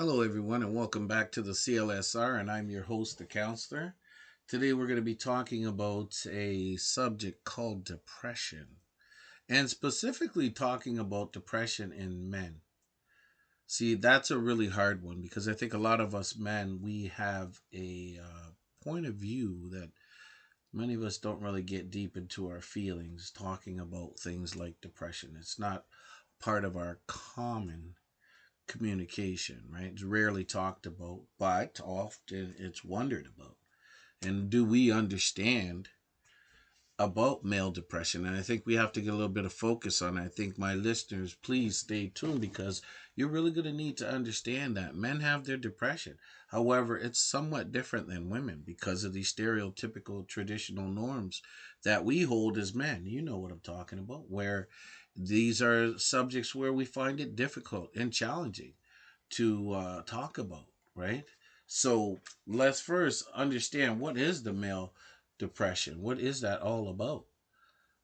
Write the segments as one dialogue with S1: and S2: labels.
S1: Hello, everyone, and welcome back to the CLSR. And I'm your host, the counselor. Today, we're going to be talking about a subject called depression, and specifically talking about depression in men. See, that's a really hard one because I think a lot of us men we have a point of view that many of us don't really get deep into our feelings talking about things like depression. It's not part of our common communication, right? It's rarely talked about, but often it's wondered about. And do we understand about male depression? And I think we have to get a little bit of focus on it. I think my listeners, please stay tuned because you're really going to need to understand that men have their depression. However, it's somewhat different than women because of these stereotypical traditional norms that we hold as men. You know what I'm talking about, where these are subjects where we find it difficult and challenging to talk about, right? So let's first understand what is the male depression? What is that all about,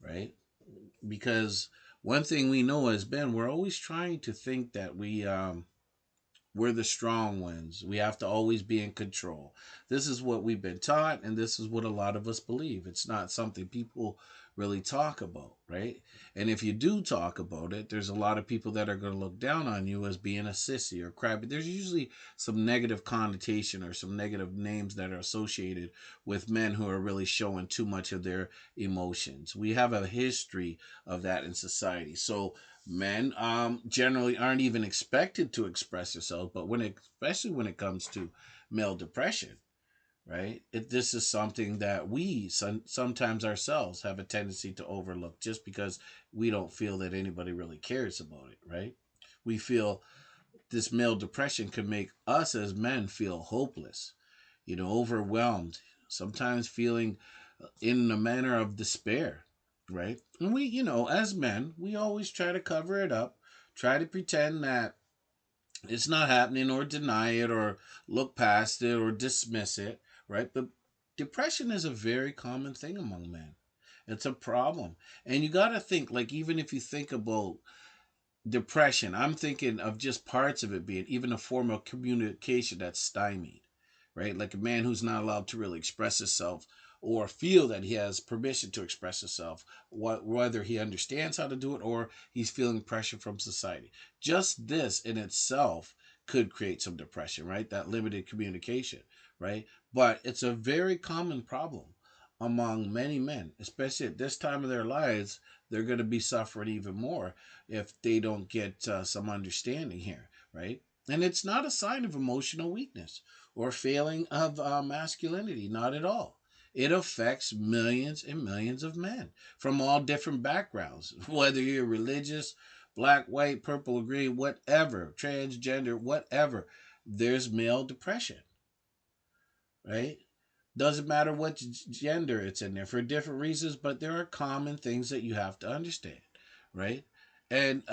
S1: right? Because one thing we know as Ben, we're always trying to think that we're the strong ones. We have to always be in control. This is what we've been taught, and this is what a lot of us believe. It's not something people really talk about, right? And if you do talk about it, there's a lot of people that are going to look down on you as being a sissy or crabby. There's usually some negative connotation or some negative names that are associated with men who are really showing too much of their emotions. We have a history of that in society. So men generally aren't even expected to express themselves, but especially when it comes to male depression, right? This is something that we sometimes ourselves have a tendency to overlook just because we don't feel that anybody really cares about it, right? We feel this male depression can make us as men feel hopeless, overwhelmed, sometimes feeling in a manner of despair, right? And we, as men, we always try to cover it up, try to pretend that it's not happening or deny it or look past it or dismiss it, right? But depression is a very common thing among men. It's a problem. And you got to think, like, even if you think about depression, I'm thinking of just parts of it being even a form of communication that's stymied, right? Like a man who's not allowed to really express himself or feel that he has permission to express himself, whether he understands how to do it or he's feeling pressure from society. Just this in itself could create some depression, right? That limited communication, right? But it's a very common problem among many men, especially at this time of their lives. They're going to be suffering even more if they don't get some understanding here, right? And it's not a sign of emotional weakness or failing of masculinity, not at all. It affects millions and millions of men from all different backgrounds, whether you're religious, black, white, purple, green, whatever, transgender, whatever. There's male depression, right? Doesn't matter what gender it's in there for different reasons, but there are common things that you have to understand, right? And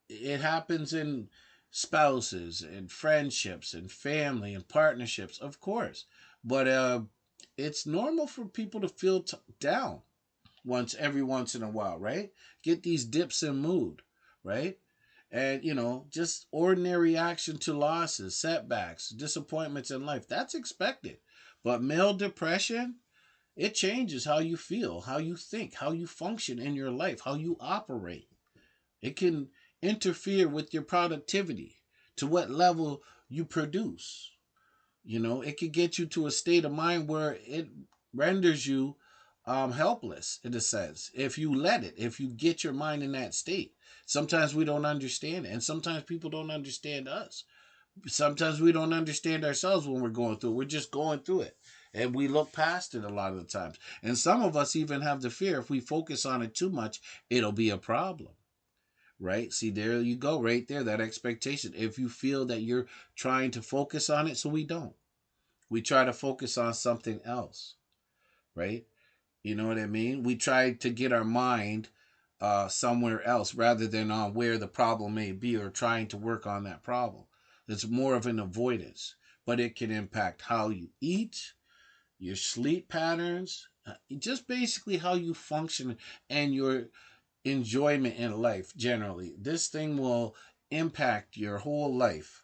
S1: it happens in spouses and friendships and family and partnerships, of course. But it's normal for people to feel down every once in a while, right? Get these dips in mood, right? And just ordinary reaction to losses, setbacks, disappointments in life. That's expected. But male depression, it changes how you feel, how you think, how you function in your life, how you operate. It can interfere with your productivity, to what level you produce. It could get you to a state of mind where it renders you helpless in a sense. If you get your mind in that state, sometimes we don't understand it, and sometimes people don't understand us. Sometimes we don't understand ourselves when we're going through it. We're just going through it. And we look past it a lot of the times. And some of us even have the fear if we focus on it too much, it'll be a problem, right? See, there you go, right there, that expectation. If you feel that you're trying to focus on it, so we don't. We try to focus on something else, right? You know what I mean? We try to get our mind somewhere else rather than on where the problem may be or trying to work on that problem. It's more of an avoidance, but it can impact how you eat, your sleep patterns, just basically how you function and your enjoyment in life generally. This thing will impact your whole life,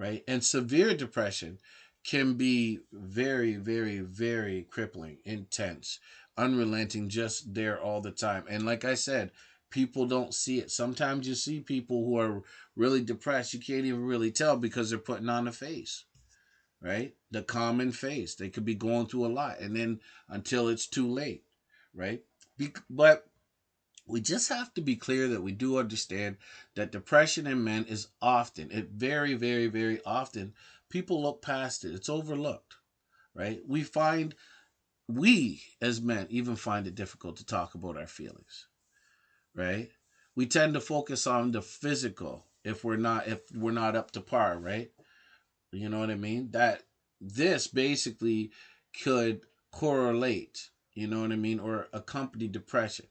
S1: right? And severe depression can be very, very, very crippling, intense, unrelenting, just there all the time. And like I said, people don't see it. Sometimes you see people who are really depressed, you can't even really tell because they're putting on a face, right? The common face. They could be going through a lot, and then until it's too late, right? But we just have to be clear that we do understand that depression in men is often, it very, very, very often, people look past it. It's overlooked, right? We as men even find it difficult to talk about our feelings, right? We tend to focus on the physical if we're not up to par, right? You know what I mean? That this basically could correlate, you know what I mean, or accompany depression.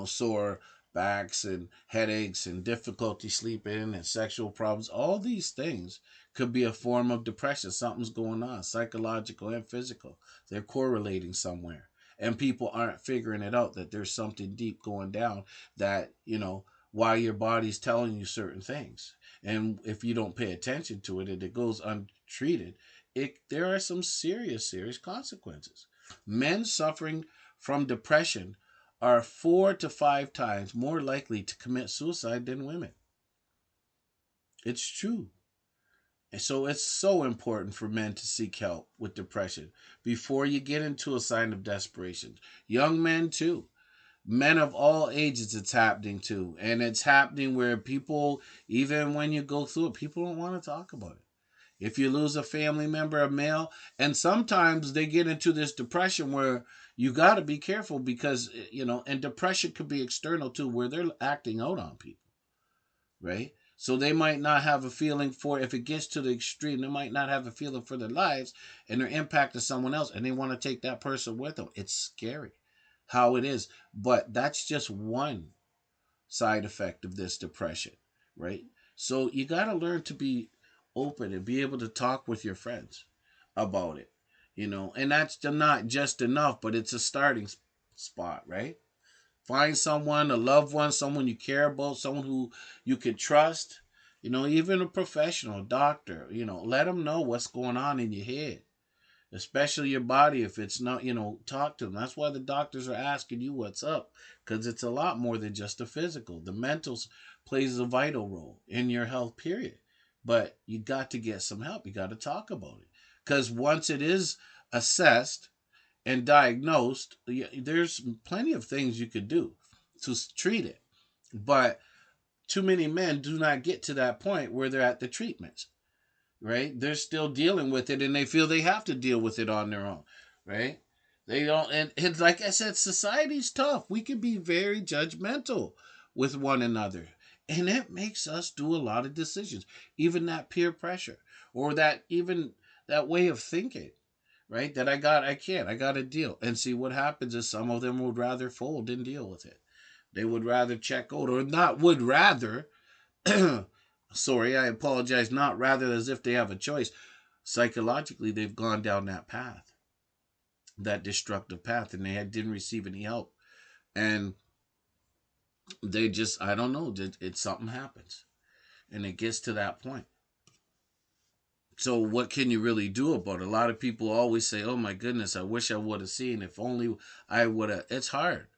S1: Sore backs and headaches and difficulty sleeping and sexual problems. All these things could be a form of depression. Something's going on, psychological and physical. They're correlating somewhere. And people aren't figuring it out that there's something deep going down that, why your body's telling you certain things. And if you don't pay attention to it and it goes untreated, there are some serious, serious consequences. Men suffering from depression are 4 to 5 times more likely to commit suicide than women. It's true. And so it's so important for men to seek help with depression before you get into a sign of desperation. Young men, too. Men of all ages, it's happening to. And it's happening where people, even when you go through it, people don't want to talk about it. If you lose a family member, a male, and sometimes they get into this depression where you got to be careful because, and depression could be external too, where they're acting out on people, right? So they might not have a feeling for, if it gets to the extreme, they might not have a feeling for their lives and their impact to someone else, and they want to take that person with them. It's scary how it is. But that's just one side effect of this depression, right? So you got to learn to be open and be able to talk with your friends about it, and that's not just enough, but it's a starting spot, right? Find someone, a loved one, someone you care about, someone who you can trust, even a professional, doctor, let them know what's going on in your head, especially your body. If it's not, talk to them. That's why the doctors are asking you what's up, because it's a lot more than just the physical. The mental plays a vital role in your health, period. But you got to get some help. You got to talk about it, because once it is assessed and diagnosed, there's plenty of things you could do to treat it. But too many men do not get to that point where they're at the treatment, right? They're still dealing with it and they feel they have to deal with it on their own, right? They don't, and like I said, society's tough. We can be very judgmental with one another, and it makes us do a lot of decisions, even that peer pressure or that even that way of thinking, right? That I got to deal. And see what happens is some of them would rather fold than deal with it. They would rather check out or not would rather sorry, I apologize, not rather as if they have a choice. Psychologically, they've gone down that path, that destructive path, and didn't receive any help. And they just, I don't know, something happens. And it gets to that point. So what can you really do about it? A lot of people always say, oh my goodness, I wish I would have seen. If only I would have. It's hard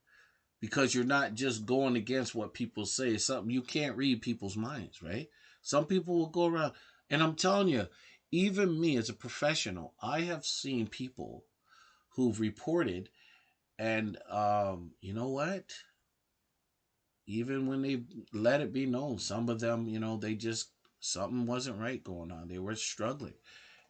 S1: because you're not just going against what people say. It's something you can't read people's minds, right? Some people will go around, and I'm telling you, even me as a professional, I have seen people who've reported, and you know what? Even when they let it be known, some of them, they just something wasn't right going on. They were struggling,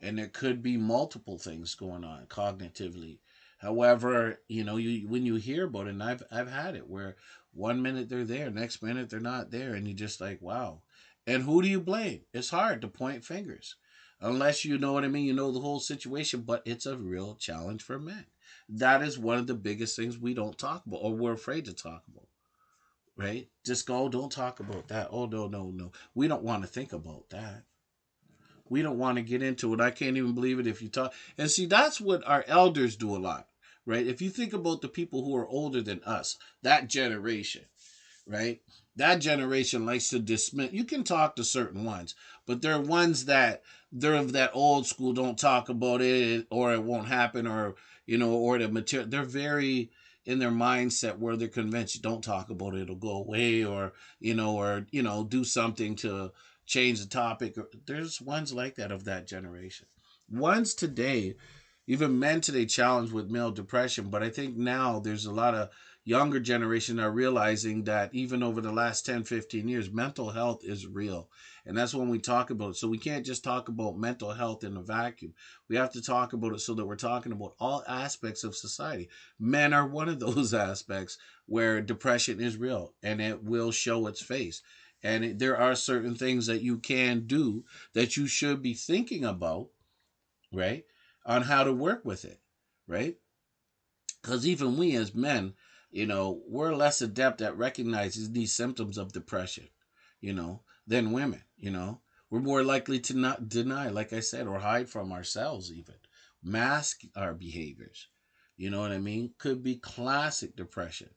S1: and there could be multiple things going on cognitively. However, you when you hear about it, and I've had it where one minute they're there, next minute they're not there, and you're just like, wow. And who do you blame? It's hard to point fingers unless you know what I mean. You know the whole situation, but it's a real challenge for men. That is one of the biggest things we don't talk about, or we're afraid to talk about, right? Just go, don't talk about that. Oh, no, no, no. We don't want to think about that. We don't want to get into it. I can't even believe it if you talk. And see, that's what our elders do a lot, right? If you think about the people who are older than us, that generation, right? That generation likes to dismiss. You can talk to certain ones, but there are ones that they're of that old school. Don't talk about it, or it won't happen, or or the material. They're very in their mindset where they're convinced, don't talk about it, it'll go away, or do something to change the topic. There's ones like that of that generation. Ones today, even men today, challenged with male depression, but I think now there's a lot of younger generation are realizing that even over the last 10, 15 years, mental health is real. And that's when we talk about it. So we can't just talk about mental health in a vacuum. We have to talk about it so that we're talking about all aspects of society. Men are one of those aspects where depression is real and it will show its face. And there are certain things that you can do that you should be thinking about, right? On how to work with it, right? Because even we as men, we're less adept at recognizing these symptoms of depression, than women. We're more likely to not deny, like I said, or hide from ourselves, even mask our behaviors. You know what I mean? Could be classic depression,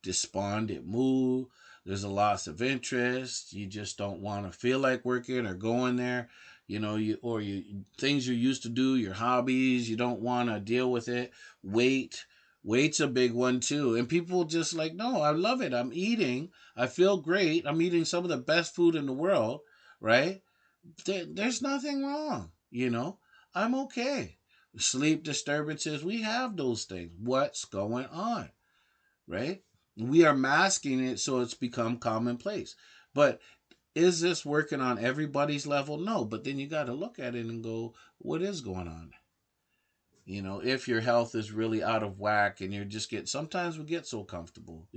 S1: despondent mood. There's a loss of interest. You just don't want to feel like working or going there. You things you used to do, your hobbies, you don't want to deal with it. Weight, weight's a big one too. And people just like, no, I love it. I'm eating. I feel great. I'm eating some of the best food in the world, right? There's nothing wrong. I'm okay. Sleep disturbances, we have those things. What's going on? Right? We are masking it so it's become commonplace. But is this working on everybody's level? No. But then you got to look at it and go, what is going on? If your health is really out of whack and you're just getting, sometimes we get so comfortable.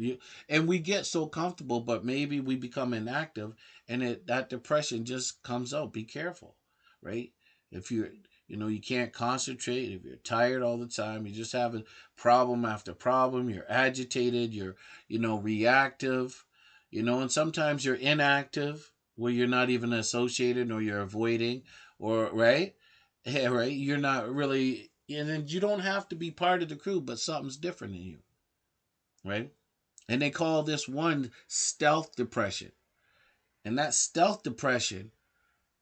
S1: And we get so comfortable, but maybe we become inactive and that depression just comes out. Be careful, right? If you can't concentrate, if you're tired all the time, you're just having problem after problem, you're agitated, you're, reactive, and sometimes you're inactive where you're not even associated or you're avoiding or, right? Yeah, right. You're not really, and then you don't have to be part of the crew, but something's different in you, right? And they call this one stealth depression. And that stealth depression,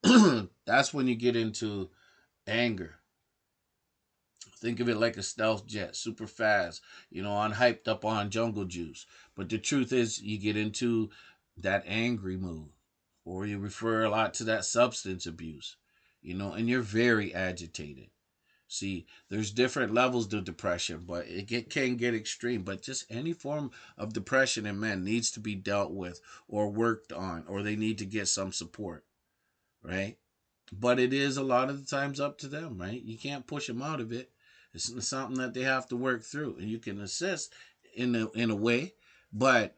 S1: that's when you get into anger. Think of it like a stealth jet, super fast, on hyped up on jungle juice. But the truth is, you get into that angry mood, or you refer a lot to that substance abuse, and you're very agitated. See, there's different levels to depression, but can get extreme. But just any form of depression in men needs to be dealt with or worked on, or they need to get some support, right? But it is a lot of the times up to them, right? You can't push them out of it. It's something that they have to work through, and you can assist in a way, but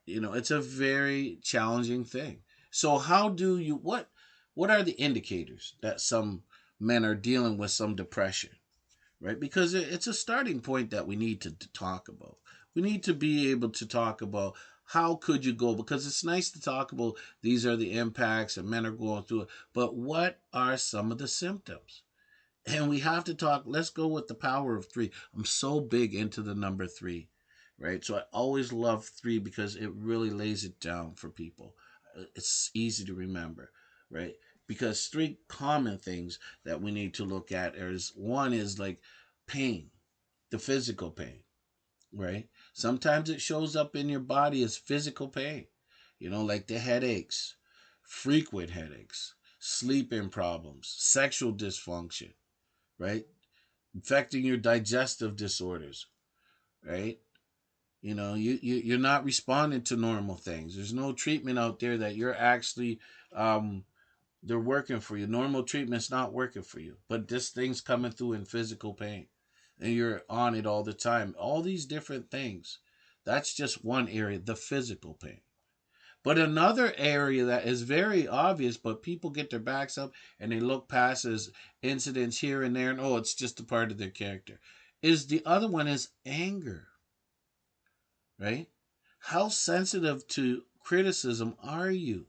S1: it's a very challenging thing. So how do you what are the indicators that some men are dealing with some depression? Right? Because it's a starting point that we need to talk about. We need to be able to talk about how could you go, because it's nice to talk about these are the impacts and men are going through it, but what are some of the symptoms? And we have to talk. Let's go with the power of three. I'm so big into the number three, right? So I always love three because it really lays it down for people. It's easy to remember, right? Because three common things that we need to look at is one is like pain, the physical pain, right? Sometimes it shows up in your body as physical pain, like the headaches, frequent headaches, sleeping problems, sexual dysfunction, right? Affecting your digestive disorders, right? You're not responding to normal things. There's no treatment out there that you're actually they're working for you. Normal treatment's not working for you. But this thing's coming through in physical pain. And you're on it all the time. All these different things. That's just one area, the physical pain. But another area that is very obvious, but people get their backs up and they look past as incidents here and there, and oh, it's just a part of their character. Is the other one is anger, right? How sensitive to criticism are you?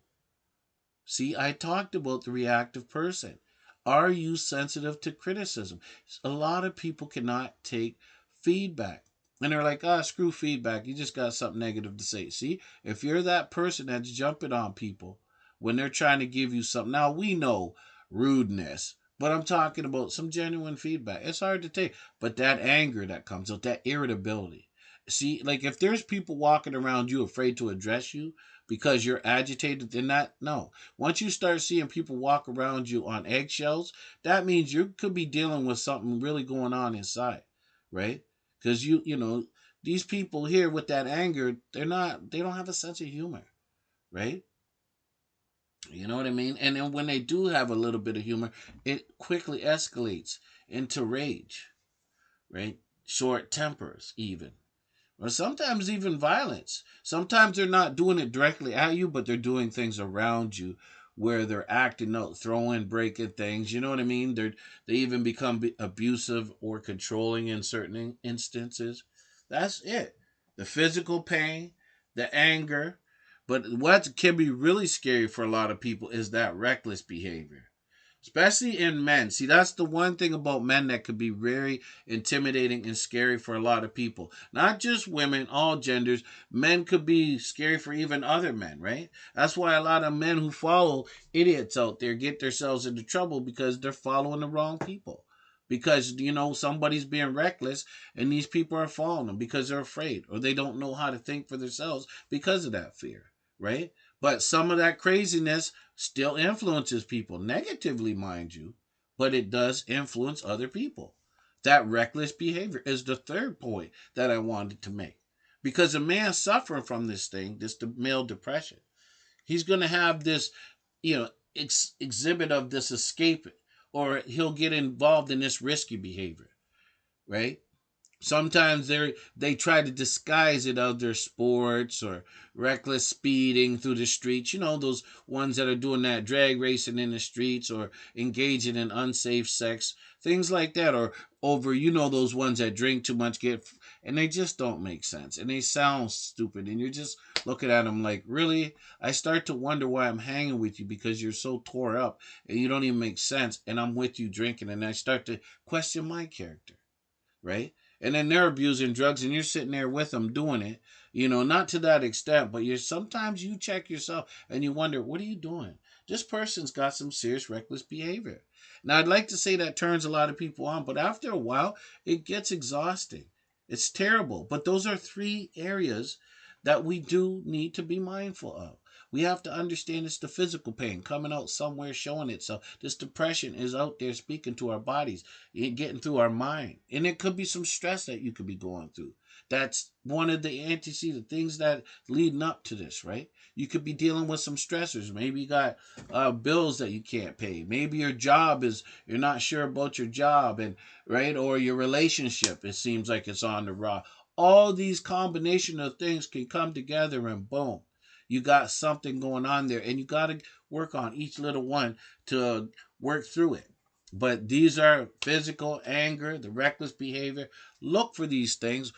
S1: See, I talked about the reactive person. Are you sensitive to criticism? A lot of people cannot take feedback. And they're like, ah, screw feedback. You just got something negative to say. See, if you're that person that's jumping on people when they're trying to give you something, now we know rudeness, but I'm talking about some genuine feedback. It's hard to take, but that anger that comes out, that irritability. See, like if there's people walking around you afraid to address you because you're agitated, then that, no. Once you start seeing people walk around you on eggshells, that means you could be dealing with something really going on inside, right? Because you know, these people here with that anger, they don't have a sense of humor, right? You know what I mean? And then when they do have a little bit of humor, it quickly escalates into rage, right? Short tempers, even. Or sometimes even violence. Sometimes they're not doing it directly at you, but they're doing things around you where they're acting out, throwing, breaking things. You know what I mean? They even become abusive or controlling in certain instances. That's it. The physical pain, the anger. But what can be really scary for a lot of people is that reckless behavior, especially in men. See, that's the one thing about men that could be very intimidating and scary for a lot of people. Not just women, all genders. Men could be scary for even other men, right? That's why a lot of men who follow idiots out there get themselves into trouble because they're following the wrong people. Because, somebody's being reckless and these people are following them because they're afraid or they don't know how to think for themselves because of that fear, right? But some of that craziness still influences people negatively, mind you, but it does influence other people. That reckless behavior is the third point that I wanted to make. Because a man suffering from this thing, this male depression, he's going to have this, exhibit of this escape, or he'll get involved in this risky behavior, right? Sometimes they try to disguise it other sports or reckless speeding through the streets. You know, those ones that are doing that drag racing in the streets or engaging in unsafe sex, things like that. Or over, those ones that drink too much, and they just don't make sense and they sound stupid. And you're just looking at them like, really? I start to wonder why I'm hanging with you, because you're so tore up and you don't even make sense. And I'm with you drinking, and I start to question my character, right? And then they're abusing drugs and you're sitting there with them doing it, not to that extent, but sometimes you check yourself and you wonder, what are you doing? This person's got some serious reckless behavior. Now, I'd like to say that turns a lot of people on, but after a while, it gets exhausting. It's terrible. But those are three areas that we do need to be mindful of. We have to understand it's the physical pain coming out somewhere, showing itself. This depression is out there speaking to our bodies, getting through our mind. And it could be some stress that you could be going through. That's one of the antecedent things that leading up to this, right? You could be dealing with some stressors. Maybe you got bills that you can't pay. Maybe your job you're not sure about your job, and right, or your relationship, it seems like it's on the raw. All these combination of things can come together and boom, you got something going on there, and you got to work on each little one to work through it. But these are physical anger, the reckless behavior. Look for these things.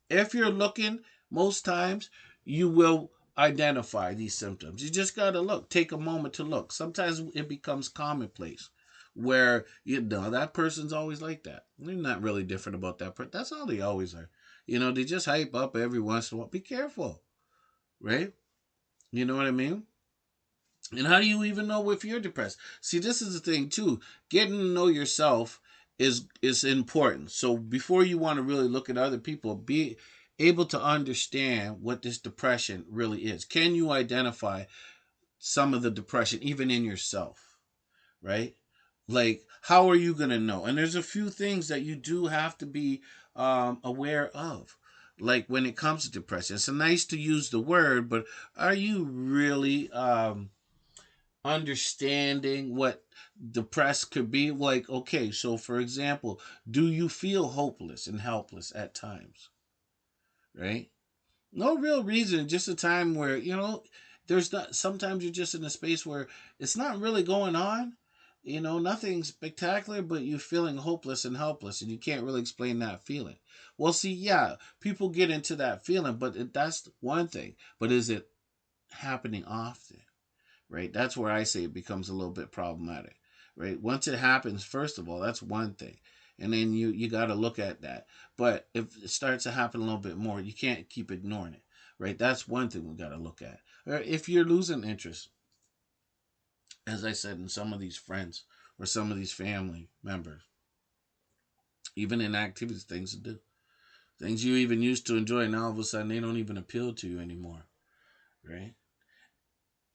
S1: If you're looking, most times you will identify these symptoms. You just got to look. Take a moment to look. Sometimes it becomes commonplace where, that person's always like that. They're not really different about that person. That's all they always are. They just hype up every once in a while. Be careful, right? You know what I mean? And how do you even know if you're depressed? See, this is the thing too. Getting to know yourself is important. So before you want to really look at other people, be able to understand what this depression really is. Can you identify some of the depression even in yourself? Right? Like, how are you going to know? And there's a few things that you do have to be aware of. Like when it comes to depression, it's nice to use the word, but are you really understanding what depressed could be? Like, okay, so for example, do you feel hopeless and helpless at times? Right? No real reason, just a time where, there's not, sometimes you're just in a space where it's not really going on, nothing spectacular, but you're feeling hopeless and helpless and you can't really explain that feeling. Well, see, yeah, people get into that feeling, but that's one thing. But is it happening often? Right? That's where I say it becomes a little bit problematic. Right? Once it happens, first of all, that's one thing. And then you got to look at that. But if it starts to happen a little bit more, you can't keep ignoring it, right? That's one thing we got to look at. Or if you're losing interest, as I said, in some of these friends or some of these family members, even in activities, things to do, things you even used to enjoy, now all of a sudden they don't even appeal to you anymore, right?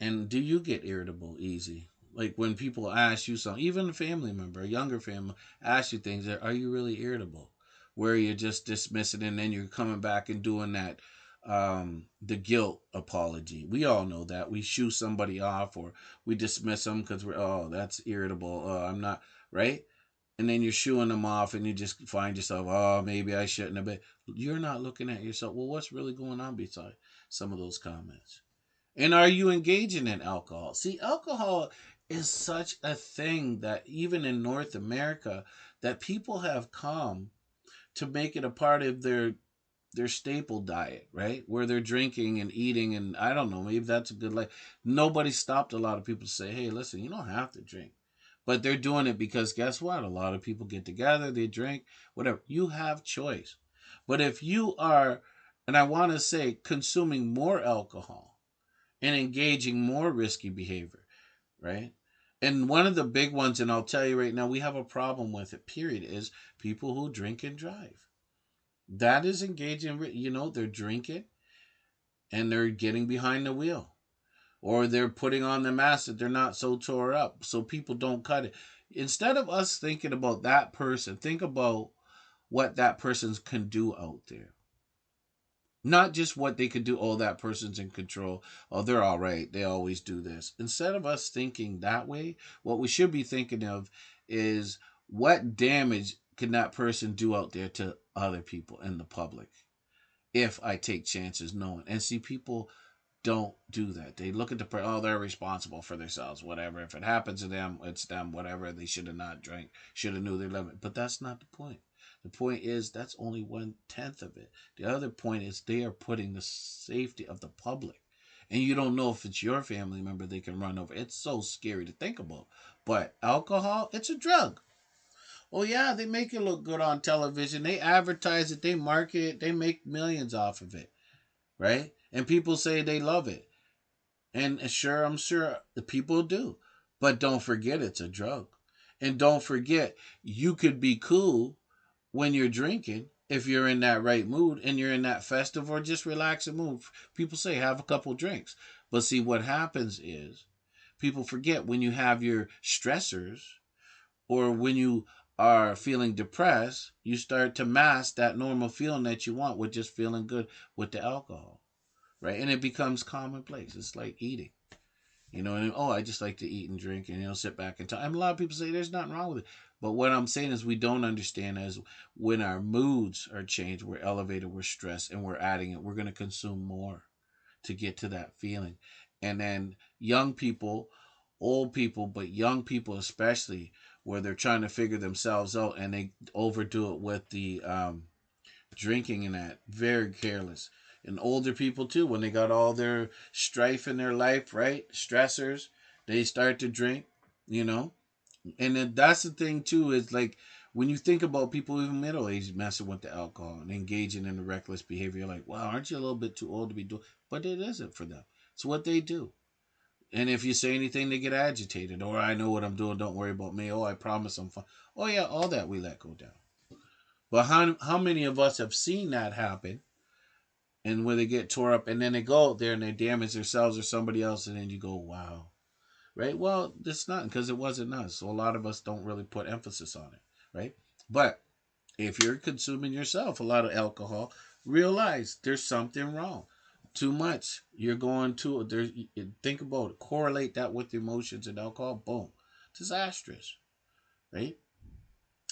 S1: And do you get irritable easy? Like when people ask you something, even a family member, a younger family, ask you things, are you really irritable? Where you're just dismissing and then you're coming back and doing that, the guilt apology. We all know that. We shoo somebody off or we dismiss them because we're, oh, that's irritable. I'm not, right? And then you're shooing them off and you just find yourself, oh, maybe I shouldn't have been. You're not looking at yourself. Well, what's really going on beside some of those comments? And are you engaging in alcohol? See, alcohol is such a thing that even in North America, that people have come to make it a part of their staple diet, right? Where they're drinking and eating, and I don't know, maybe that's a good life. Nobody stopped a lot of people to say, hey, listen, you don't have to drink. But they're doing it because guess what? A lot of people get together, they drink, whatever. You have choice. But if you are, and I want to say, consuming more alcohol and engaging more risky behavior, right? And one of the big ones, and I'll tell you right now, we have a problem with it, period, is people who drink and drive. That is engaging, they're drinking and they're getting behind the wheel. Or they're putting on the mask that they're not so tore up so people don't cut it. Instead of us thinking about that person, think about what that person can do out there. Not just what they could do, oh, that person's in control. Oh, they're all right. They always do this. Instead of us thinking that way, what we should be thinking of is what damage can that person do out there to other people in the public if I take chances knowing. And see, people don't do that. They look at the oh, they're responsible for themselves, whatever. If it happens to them, it's them, whatever. They should have not drank, should have knew their limit. But that's not the point. The point is that's only 1/10 of it. The other point is they are putting the safety of the public. And you don't know if it's your family member they can run over. It's so scary to think about. But alcohol, it's a drug. Oh yeah, they make it look good on television. They advertise it, they market it, they make millions off of it, right? And people say they love it. And sure, I'm sure the people do. But don't forget it's a drug. And don't forget, you could be cool when you're drinking if you're in that right mood and you're in that festive or just relaxing mood. People say have a couple drinks. But see, what happens is people forget when you have your stressors or when you are feeling depressed, you start to mask that normal feeling that you want with just feeling good with the alcohol, right? And it becomes commonplace. It's like eating. And oh, I just like to eat and drink and sit back and talk. And a lot of people say there's nothing wrong with it. But what I'm saying is we don't understand is when our moods are changed, we're elevated, we're stressed, and we're adding it, we're going to consume more to get to that feeling. And then young people, old people, but young people especially, where they're trying to figure themselves out and they overdo it with the drinking and that. Very careless. And older people too, when they got all their strife in their life, right? Stressors, they start to drink, you know? And then that's the thing too, is like when you think about people even middle aged messing with the alcohol and engaging in the reckless behavior, you're like, wow, aren't you a little bit too old to be doing? But it isn't for them. It's what they do. And if you say anything, they get agitated. Or I know what I'm doing. Don't worry about me. Oh, I promise I'm fine. Oh yeah, all that we let go down. But how many of us have seen that happen? And when they get tore up, and then they go out there and they damage themselves or somebody else, and then you go, wow, right? Well, it's not because it wasn't us. So a lot of us don't really put emphasis on it, right? But if you're consuming yourself a lot of alcohol, realize there's something wrong. Too much. You're going to there. Think about it. Correlate that with emotions and alcohol. Boom, disastrous, right?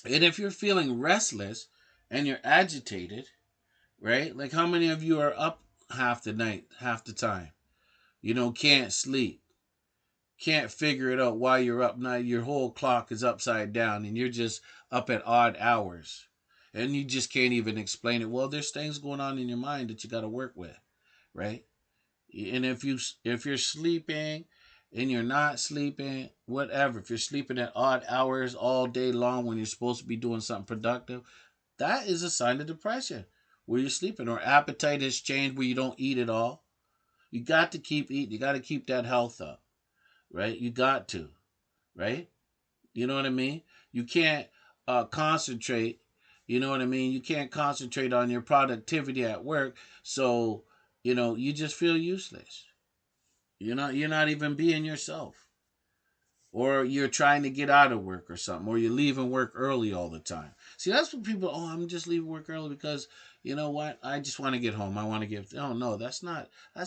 S1: And if you're feeling restless and you're agitated, right? Like how many of you are up half the night, half the time? Can't sleep, can't figure it out why you're up now. Your whole clock is upside down and you're just up at odd hours. And you just can't even explain it. Well, there's things going on in your mind that you got to work with, right? And if you're sleeping and you're not sleeping, whatever, if you're sleeping at odd hours all day long when you're supposed to be doing something productive, that is a sign of depression where you're sleeping. Or appetite has changed where you don't eat at all. You got to keep eating. You got to keep that health up, right? You got to, right? You know what I mean? You can't concentrate. You know what I mean? You can't concentrate on your productivity at work. So, you just feel useless. You're not even being yourself. Or you're trying to get out of work or something, or you're leaving work early all the time. See, that's what people, oh, I'm just leaving work early because, you know what, I just want to get home. I want to get, oh, no, that's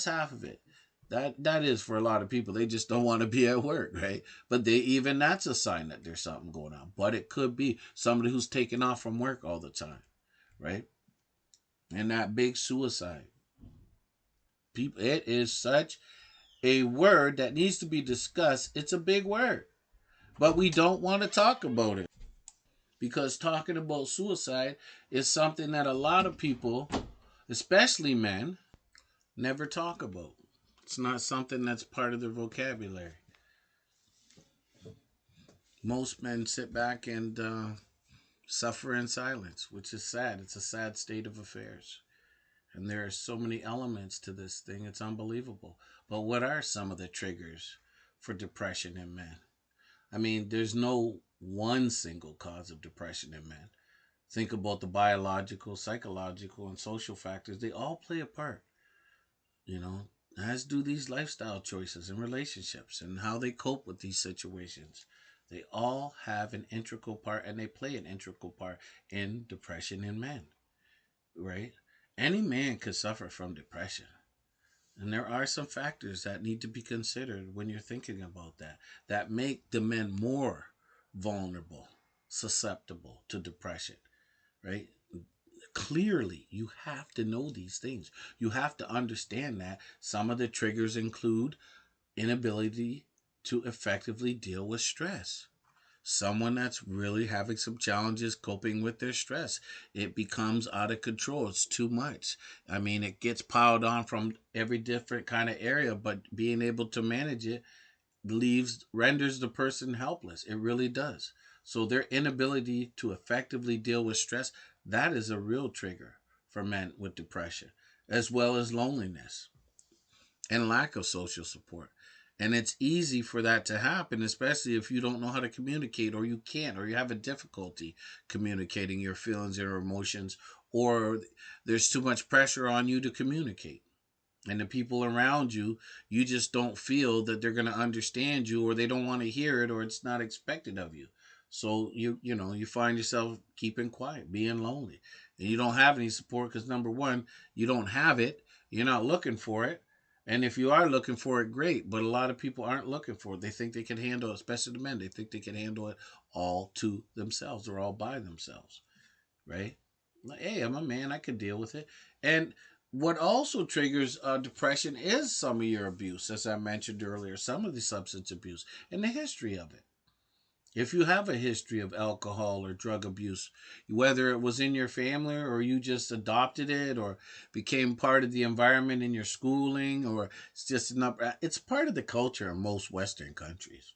S1: half of it. That is for a lot of people. They just don't want to be at work, right? But even that's a sign that there's something going on. But it could be somebody who's taking off from work all the time, right? And that big suicide. People, it is such a word that needs to be discussed. It's a big word. But we don't want to talk about it because talking about suicide is something that a lot of people, especially men, never talk about. It's not something that's part of their vocabulary. Most men sit back and suffer in silence, which is sad. It's a sad state of affairs. And there are so many elements to this thing, it's unbelievable. But what are some of the triggers for depression in men? I mean, there's no one single cause of depression in men. Think about the biological, psychological, and social factors. They all play a part, you know, as do these lifestyle choices and relationships and how they cope with these situations. They all have an integral part and they play an integral part in depression in men, right? Any man could suffer from depression. And there are some factors that need to be considered when you're thinking about that make the men more vulnerable, susceptible to depression, right? Clearly, you have to know these things. You have to understand that some of the triggers include inability to effectively deal with stress. Someone that's really having some challenges coping with their stress. It becomes out of control. It's too much. I mean, it gets piled on from every different kind of area, but being able to manage it renders the person helpless. It really does. So their inability to effectively deal with stress, that is a real trigger for men with depression, as well as loneliness and lack of social support. And it's easy for that to happen, especially if you don't know how to communicate, or you can't, or you have a difficulty communicating your feelings or emotions, or there's too much pressure on you to communicate. And the people around you, you just don't feel that they're going to understand you, or they don't want to hear it, or it's not expected of you. So you find yourself keeping quiet, being lonely, and you don't have any support because, number one, you don't have it. You're not looking for it. And if you are looking for it, great. But a lot of people aren't looking for it. They think they can handle it, especially the men. They think they can handle it all to themselves or all by themselves, right? Like, hey, I'm a man. I can deal with it. And what also triggers depression is some of your abuse, as I mentioned earlier, some of the substance abuse and the history of it. If you have a history of alcohol or drug abuse, whether it was in your family or you just adopted it or became part of the environment in your schooling, or it's just it's part of the culture in most Western countries,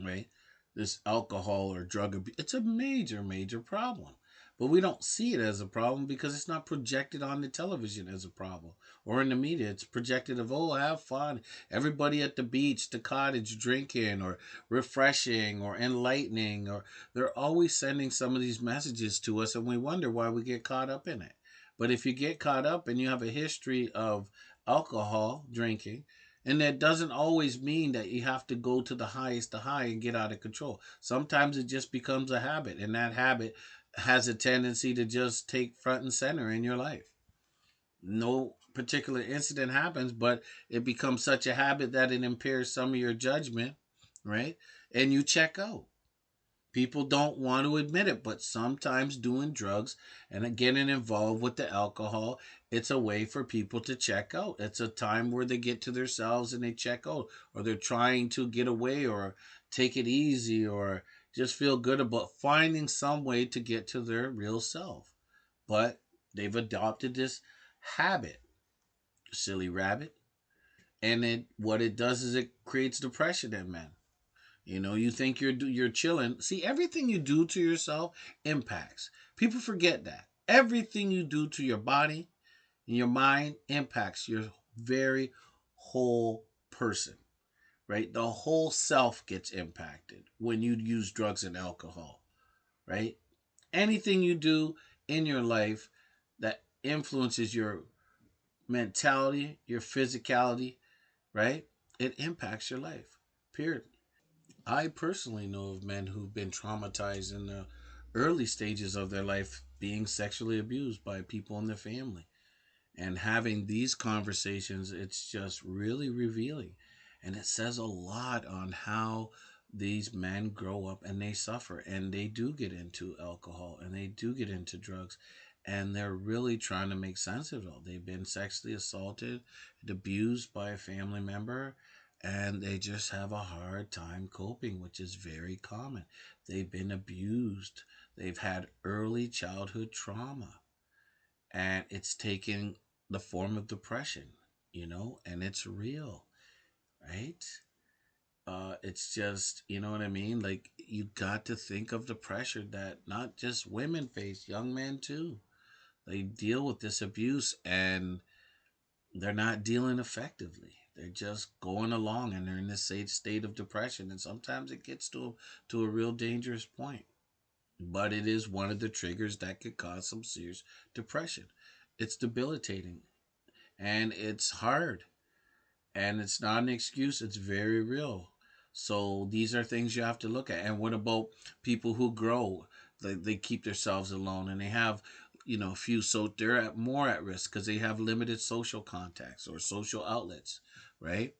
S1: right? This alcohol or drug abuse, it's a major, major problem. But we don't see it as a problem because it's not projected on the television as a problem or in the media. It's projected of, oh, have fun. Everybody at the beach, the cottage drinking or refreshing or enlightening. Or they're always sending some of these messages to us and we wonder why we get caught up in it. But if you get caught up and you have a history of alcohol drinking, and that doesn't always mean that you have to go to the highest high and get out of control. Sometimes it just becomes a habit, and that habit has a tendency to just take front and center in your life. No particular incident happens, but it becomes such a habit that it impairs some of your judgment, right? And you check out. People don't want to admit it, but sometimes doing drugs and getting involved with the alcohol, it's a way for people to check out. It's a time where they get to themselves and they check out, or they're trying to get away or take it easy or just feel good about finding some way to get to their real self. But they've adopted this habit, silly rabbit, And what it does is it creates depression in men. You think you're chilling. See, everything you do to yourself impacts. People forget that. Everything you do to your body and your mind impacts your very whole person, right? The whole self gets impacted when you use drugs and alcohol, right? Anything you do in your life that influences your mentality, your physicality, right? It impacts your life. Period. I personally know of men who've been traumatized in the early stages of their life being sexually abused by people in their family. And having these conversations, it's just really revealing. And it says a lot on how these men grow up and they suffer and they do get into alcohol and they do get into drugs and they're really trying to make sense of it all. They've been sexually assaulted and abused by a family member and they just have a hard time coping, which is very common. They've been abused, they've had early childhood trauma, and it's taking the form of depression, and it's real, right? It's just, you know what I mean? Like, you got to think of the pressure that not just women face, young men too. They deal with this abuse and they're not dealing effectively. They're just going along and they're in this state of depression. And sometimes it gets to a real dangerous point. But it is one of the triggers that could cause some serious depression. It's debilitating and it's hard and it's not an excuse, it's very real. So these are things you have to look at. And what about people who grow, they keep themselves alone and they have few, so they're more at risk because they have limited social contacts or social outlets, right?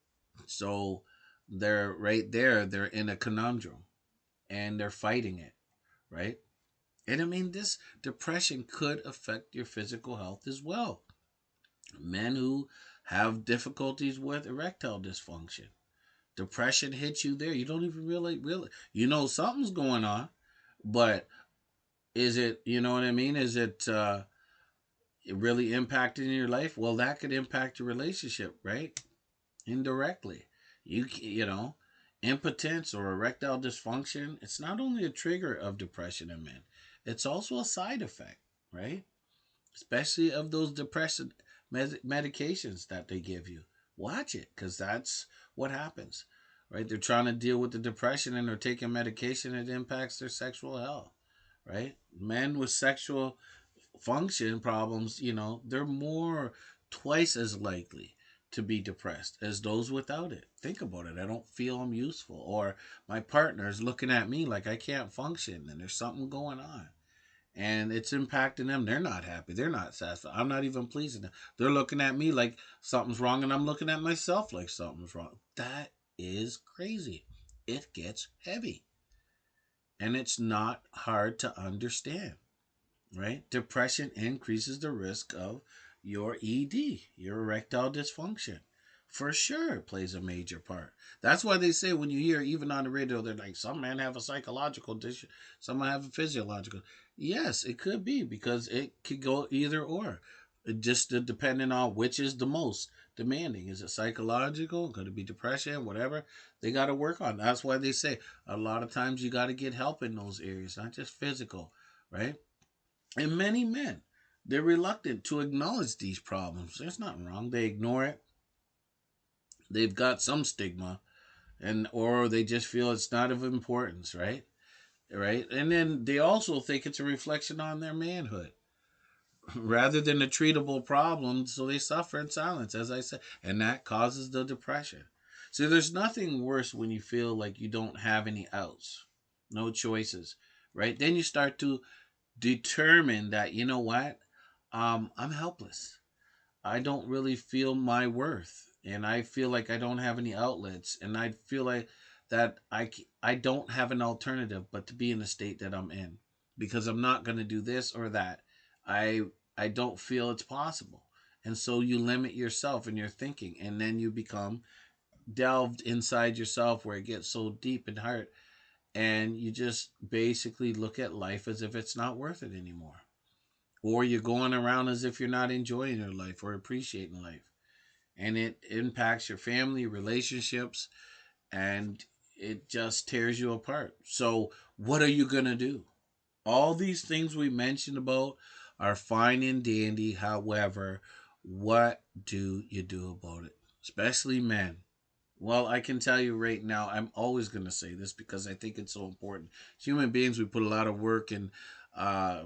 S1: So they're right there, they're in a conundrum and they're fighting it, right? And I mean, this depression could affect your physical health as well. Men who have difficulties with erectile dysfunction. Depression hits you there. You don't even really something's going on, but is it, you know what I mean? Is it really impacting your life? Well, that could impact your relationship, right? Indirectly. You know, impotence or erectile dysfunction, it's not only a trigger of depression in men, it's also a side effect, right? Especially of those depression medications that they give you. Watch it, because that's what happens, right? They're trying to deal with the depression and they're taking medication that impacts their sexual health, right? Men with sexual function problems, they're more twice as likely to be depressed as those without it. Think about it. I don't feel I'm useful, or my partner is looking at me like I can't function and there's something going on and it's impacting them. They're not happy. They're not satisfied. I'm not even pleasing them. They're looking at me like something's wrong, and I'm looking at myself like something's wrong. That is crazy. It gets heavy, and it's not hard to understand, right? Depression increases the risk of your ED, your erectile dysfunction. For sure, it plays a major part. That's why they say when you hear, even on the radio, they're like, some men have a psychological issue, some have a physiological. Yes, it could be because it could go either or. It just depending on which is the most demanding. Is it psychological? Could it be depression? Whatever. They got to work on. That's why they say a lot of times you got to get help in those areas, not just physical, right? And many men, they're reluctant to acknowledge these problems. There's nothing wrong. They ignore it. They've got some stigma, and or they just feel it's not of importance, right? Right? And then they also think it's a reflection on their manhood rather than a treatable problem, so they suffer in silence, as I said, and that causes the depression. So there's nothing worse when you feel like you don't have any outs, no choices, right? Then you start to determine that, you know what, I'm helpless. I don't really feel my worth, and I feel like I don't have any outlets, and I feel like that I don't have an alternative but to be in the state that I'm in because I'm not going to do this or that. I I don't feel it's possible. And so you limit yourself in your thinking, and then you become delved inside yourself where it gets so deep and hard, and you just basically look at life as if it's not worth it anymore, or you're going around as if you're not enjoying your life or appreciating life. and it impacts your family relationships, and it just tears you apart. So, what are you going to do? All these things we mentioned about are fine and dandy. However, what do you do about it? Especially men. Well, I can tell you right now, I'm always going to say this because I think it's so important. As human beings, we put a lot of work and uh,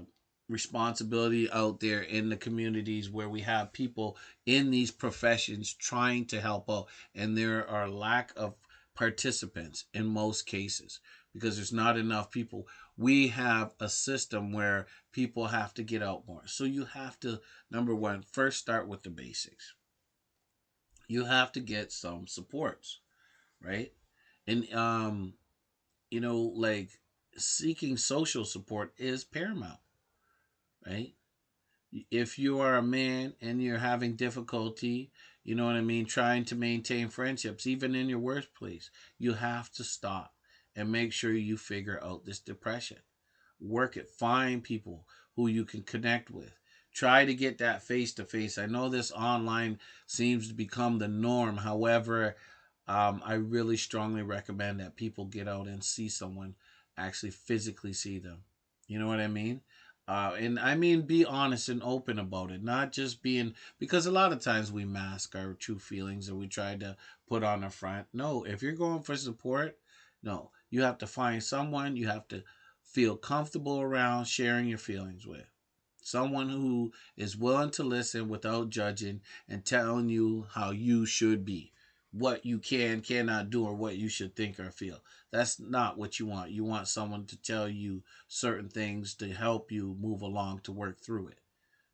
S1: responsibility out there in the communities where we have people in these professions trying to help out, and there are lack of participants in most cases because there's not enough people. We have a system where people have to get out more. So you have to, number one, first start with the basics. You have to get some supports, right? And like seeking social support is paramount, right? If you are a man and you're having difficulty, you know what I mean, trying to maintain friendships even in your workplace, you have to stop and make sure you figure out this depression. Work it. Find people who you can connect with. Try to get that face to face. I know this online seems to become the norm. However, I really strongly recommend that people get out and see someone, actually physically see them. You know what I mean? And I mean, be honest and open about it, not just being, because a lot of times we mask our true feelings or we try to put on a front. No, if you're going for support, no, you have to find someone you have to feel comfortable around sharing your feelings with. Someone who is willing to listen without judging and telling you how you should be, what you cannot do, or what you should think or feel. That's not what you want. You want someone to tell you certain things to help you move along to work through it.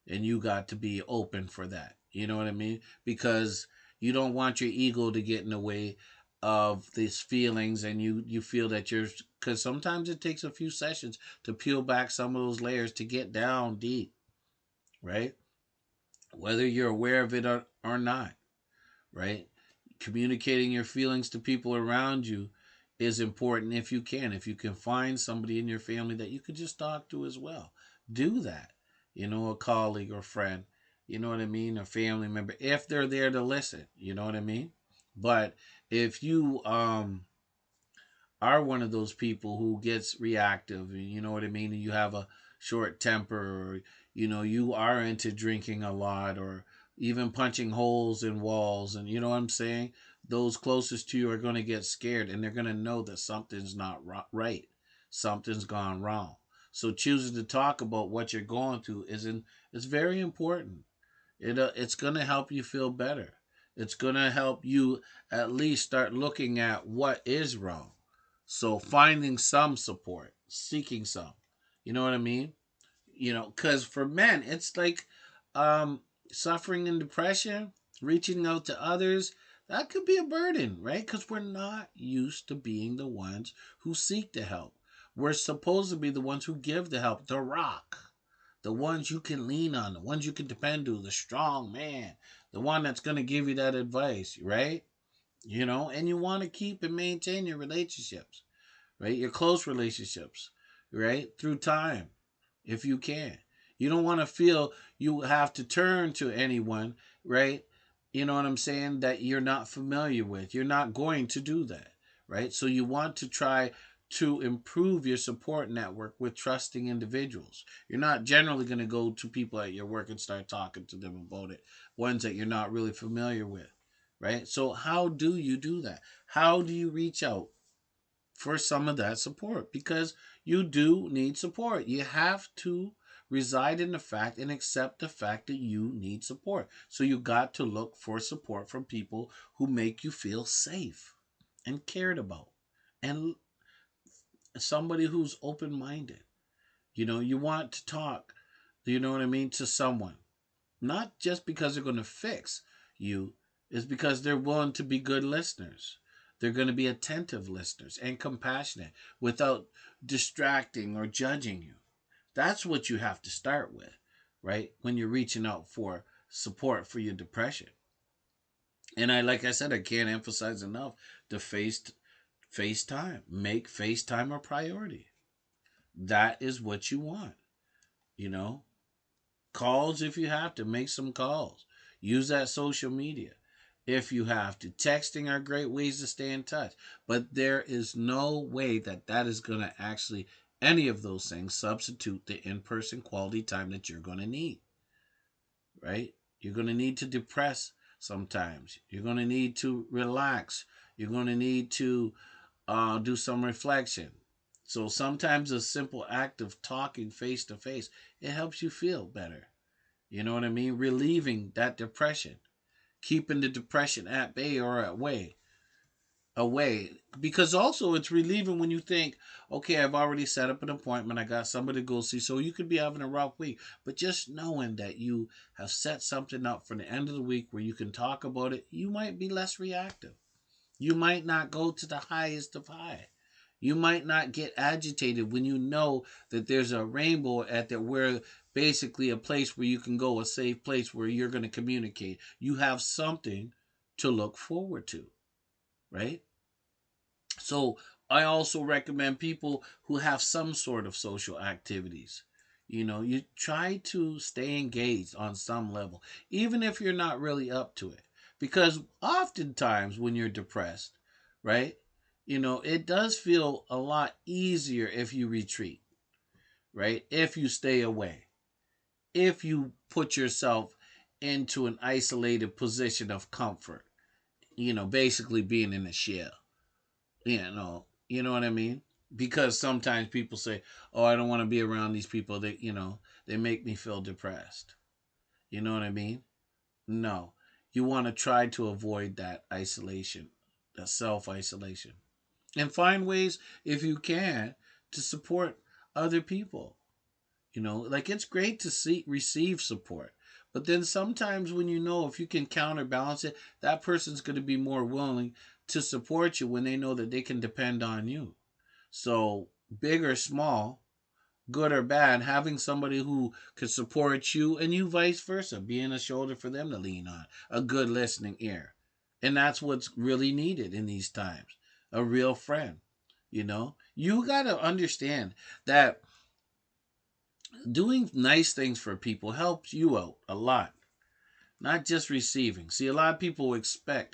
S1: And you got to be open for that. You know what I mean? Because you don't want your ego to get in the way of these feelings, and you feel that you're, because sometimes it takes a few sessions to peel back some of those layers to get down deep, right? Whether you're aware of it or not, right? Communicating your feelings to people around you is important if you can. If you can find somebody in your family that you could just talk to as well, do that. A colleague or friend, you know what I mean? A family member, if they're there to listen, you know what I mean? But if you are one of those people who gets reactive, and you know what I mean, and you have a short temper, or you are into drinking a lot, or even punching holes in walls, and you know what I'm saying, those closest to you are going to get scared, and they're going to know that something's not right, something's gone wrong. So choosing to talk about what you're going through is very important. It's going to help you feel better. It's going to help you at least start looking at what is wrong. So finding some support, seeking some. You know what I mean? Because for men, it's like um, suffering in depression, reaching out to others, that could be a burden, right? Because we're not used to being the ones who seek the help. We're supposed to be the ones who give the help, the rock, the ones you can lean on, the ones you can depend on, the strong man, the one that's going to give you that advice, right? And you want to keep and maintain your relationships, right? Your close relationships, right? Through time, if you can. You don't want to feel you have to turn to anyone, right? You know what I'm saying? That you're not familiar with. You're not going to do that, right? So you want to try to improve your support network with trusting individuals. You're not generally going to go to people at your work and start talking to them about it, ones that you're not really familiar with, right? So, how do you do that? How do you reach out for some of that support? Because you do need support. You have to reside in the fact and accept the fact that you need support. So you got to look for support from people who make you feel safe and cared about, and somebody who's open minded. You want to talk, you know what I mean, to someone, not just because they're going to fix you, is because they're willing to be good listeners. They're going to be attentive listeners and compassionate without distracting or judging you. That's what you have to start with, right? When you're reaching out for support for your depression. And like I said, I can't emphasize enough the FaceTime. Make FaceTime a priority. That is what you want, you know? Calls if you have to, make some calls. Use that social media. if you have to. Texting are great ways to stay in touch, but there is no way that that is going to actually, any of those things, substitute the in person quality time that you're going to need, right? You're going to need to depress sometimes. You're going to need to relax. You're going to need to do some reflection. So sometimes a simple act of talking face to face, it helps you feel better. You know what I mean? Relieving that depression, keeping the depression at bay or away. Because also it's relieving when you think, okay, I've already set up an appointment. I got somebody to go see. So you could be having a rough week, but just knowing that you have set something up for the end of the week where you can talk about it, you might be less reactive. You might not go to the highest of high. You might not get agitated when you know that there's a rainbow at that, where basically a place where you can go, a safe place where you're going to communicate. You have something to look forward to, right? So I also recommend people who have some sort of social activities. You try to stay engaged on some level, even if you're not really up to it. Because oftentimes when you're depressed, right, it does feel a lot easier if you retreat, right? If you stay away, if you put yourself into an isolated position of comfort, basically being in a shell. You know what I mean? Because sometimes people say, "Oh, I don't want to be around these people. They make me feel depressed." You know what I mean? No, you want to try to avoid that isolation, that self isolation, and find ways, if you can, to support other people. Like it's great to receive support, but then sometimes when if you can counterbalance it, that person's going to be more willing to support you when they know that they can depend on you. So, big or small, good or bad, having somebody who could support you and you vice versa, being a shoulder for them to lean on, a good listening ear. And that's what's really needed in these times. A real friend. You got to understand that doing nice things for people helps you out a lot, not just receiving. See, a lot of people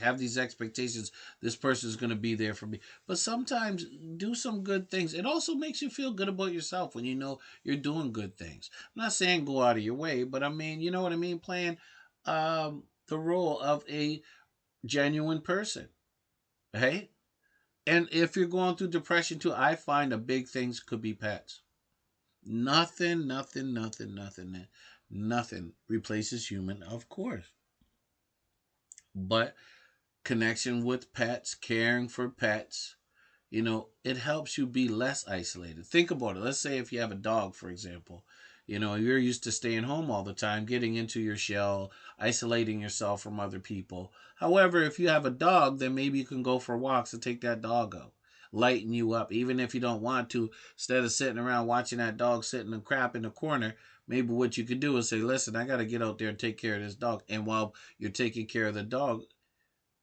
S1: have these expectations, this person is going to be there for me. But sometimes do some good things. It also makes you feel good about yourself when you know you're doing good things. I'm not saying go out of your way, but I mean, you know what I mean? Playing the role of a genuine person, right? And if you're going through depression too, I find a big things could be pets. Nothing replaces human, of course. But connection with pets, caring for pets, it helps you be less isolated. Think about it. Let's say if you have a dog, for example, you're used to staying home all the time, getting into your shell, isolating yourself from other people. However, if you have a dog, then maybe you can go for walks and take that dog out, lighten you up. Even if you don't want to, instead of sitting around watching that dog sitting and crap in the corner, maybe what you could do is say, listen, I got to get out there and take care of this dog. And while you're taking care of the dog,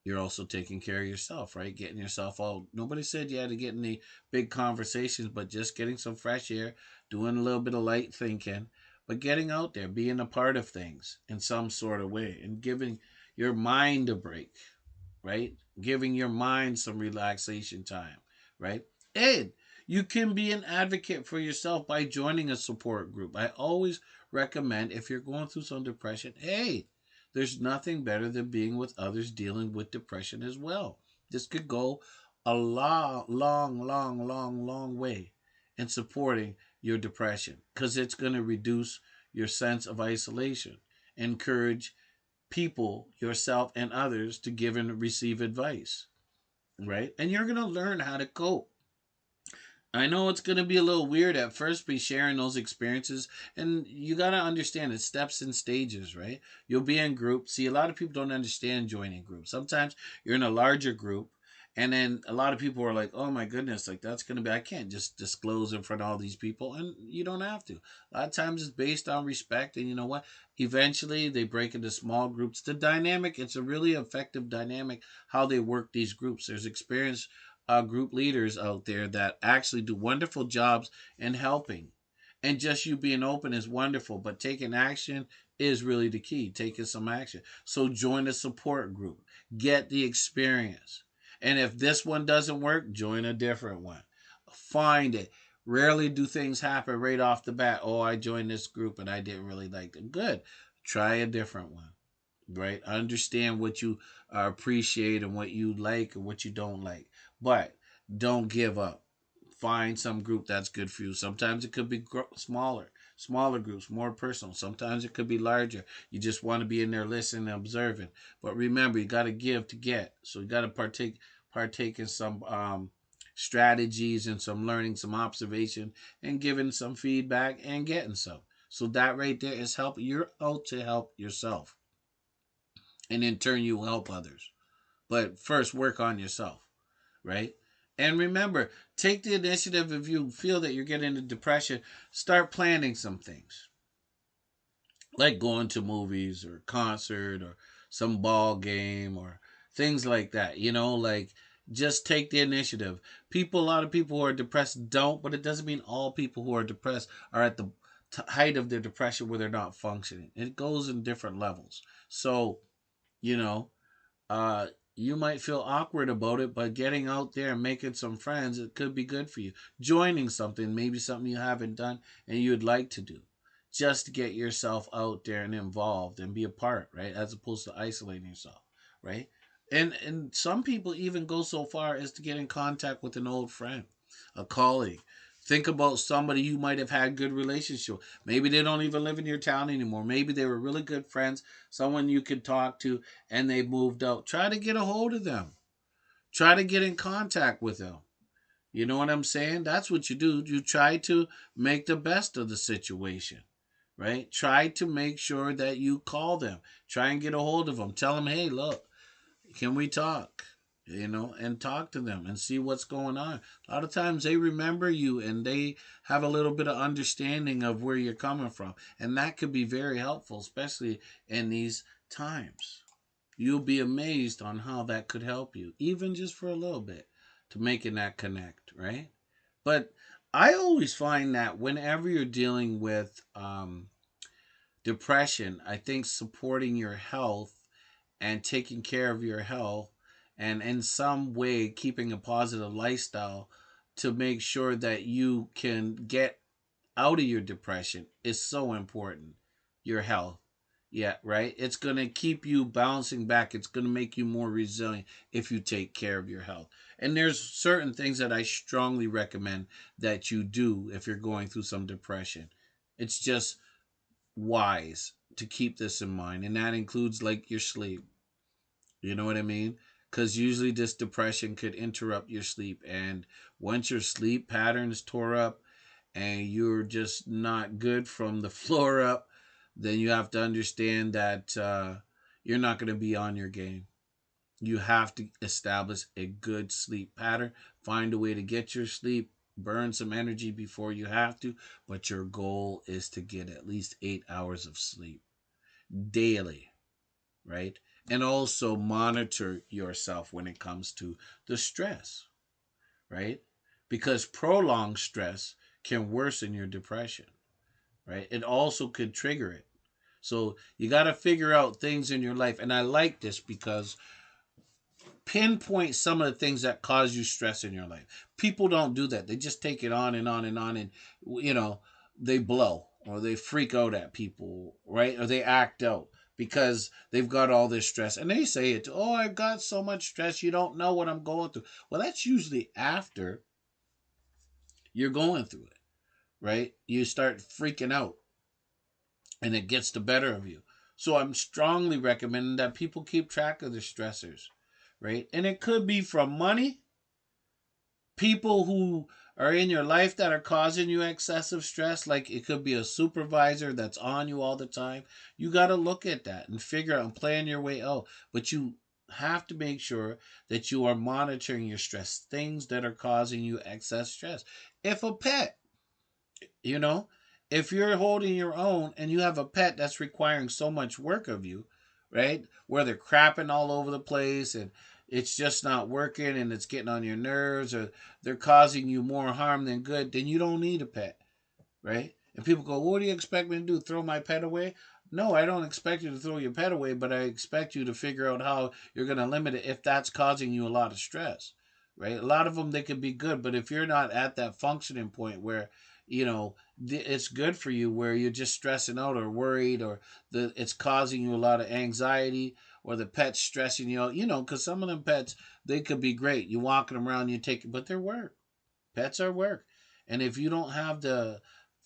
S1: you're also taking care of yourself, right? Getting yourself all. Nobody said you had to get in the big conversations, but just getting some fresh air, doing a little bit of light thinking, but getting out there, being a part of things in some sort of way, and giving your mind a break, right? Giving your mind some relaxation time, right? And you can be an advocate for yourself by joining a support group. I always recommend, if you're going through some depression, hey, there's nothing better than being with others dealing with depression as well. This could go a long way in supporting your depression, because it's going to reduce your sense of isolation, encourage people, yourself, and others to give and receive advice, right? And you're going to learn how to cope. I know it's going to be a little weird at first, be sharing those experiences. And you got to understand it's steps and stages, right? You'll be in groups. See, a lot of people don't understand joining groups. Sometimes you're in a larger group, and then a lot of people are like, oh my goodness, like that's going to be, I can't just disclose in front of all these people. And you don't have to. A lot of times it's based on respect. And you know what? Eventually they break into small groups. The dynamic, it's a really effective dynamic how they work these groups. There's experience group leaders out there that actually do wonderful jobs in helping. And just you being open is wonderful, but taking action is really the key. Taking some action. So join a support group. Get the experience. And if this one doesn't work, join a different one. Find it. Rarely do things happen right off the bat. Oh, I joined this group and I didn't really like it. Good. Try a different one. Right? Understand what you appreciate and what you like and what you don't like. But don't give up. Find some group that's good for you. Sometimes it could be smaller groups, more personal. Sometimes it could be larger. You just want to be in there listening and observing. But remember, you got to give to get. So you got to partake in some strategies and some learning, some observation, and giving some feedback and getting some. So that right there is help. You're out to help yourself, and in turn, you will help others. But first, work on yourself, right? And remember, take the initiative if you feel that you're getting into depression. Start planning some things, like going to movies or concert or some ball game or things like that. Like just take the initiative. A lot of people who are depressed don't, but it doesn't mean all people who are depressed are at the height of their depression where they're not functioning. It goes in different levels. So, you know, uh, you might feel awkward about it, but getting out there and making some friends, it could be good for you. Joining something, maybe something you haven't done and you'd like to do, just to get yourself out there and involved and be a part, right? As opposed to isolating yourself, right? And some people even go so far as to get in contact with an old friend, a colleague. Think about somebody you might have had good relationship. Maybe they don't even live in your town anymore. Maybe they were really good friends, someone you could talk to, and they moved out. Try to get a hold of them. Try to get in contact with them. You know what I'm saying? That's what you do. You try to make the best of the situation, right? Try to make sure that you call them. Try and get a hold of them. Tell them, hey, look, can we talk? And talk to them and see what's going on. A lot of times they remember you and they have a little bit of understanding of where you're coming from. And that could be very helpful, especially in these times. You'll be amazed on how that could help you, even just for a little bit, to making that connect, right? But I always find that whenever you're dealing with depression, I think supporting your health and taking care of your health and in some way keeping a positive lifestyle to make sure that you can get out of your depression is so important. Your health. Yeah, right? It's going to keep you bouncing back. It's going to make you more resilient if you take care of your health. And there's certain things that I strongly recommend that you do if you're going through some depression. It's just wise to keep this in mind. And that includes like your sleep. You know what I mean? Because usually this depression could interrupt your sleep. And once your sleep patterns tore up and you're just not good from the floor up, then you have to understand that you're not going to be on your game. You have to establish a good sleep pattern. Find a way to get your sleep. Burn some energy before you have to. But your goal is to get at least 8 hours of sleep daily, right? And also monitor yourself when it comes to the stress, right? Because prolonged stress can worsen your depression, right? It also could trigger it. So you got to figure out things in your life. And I like this because pinpoint some of the things that cause you stress in your life. People don't do that. They just take it on and on and on. And, they blow or they freak out at people, right? Or they act out because they've got all this stress. And they say it, oh, I've got so much stress. You don't know what I'm going through. Well, that's usually after you're going through it, right? You start freaking out and it gets the better of you. So I'm strongly recommending that people keep track of their stressors, right? And it could be from money, people who are in your life that are causing you excessive stress, like it could be a supervisor that's on you all the time. You got to look at that and figure out and plan your way out. But you have to make sure that you are monitoring your stress, things that are causing you excess stress. If a pet, you know, if you're holding your own and you have a pet that's requiring so much work of you, right? Where they're crapping all over the place and it's just not working and it's getting on your nerves or they're causing you more harm than good, then you don't need a pet, right? And people go, what do you expect me to do? Throw my pet away? No, I don't expect you to throw your pet away, but I expect you to figure out how you're going to limit it if that's causing you a lot of stress, right? A lot of them, they could be good, but if you're not at that functioning point where, it's good for you, where you're just stressing out or worried, or it's causing you a lot of anxiety, or the pet's stressing you out, because some of them pets, they could be great. You walking around, you take, but they're work. Pets are work. And if you don't have the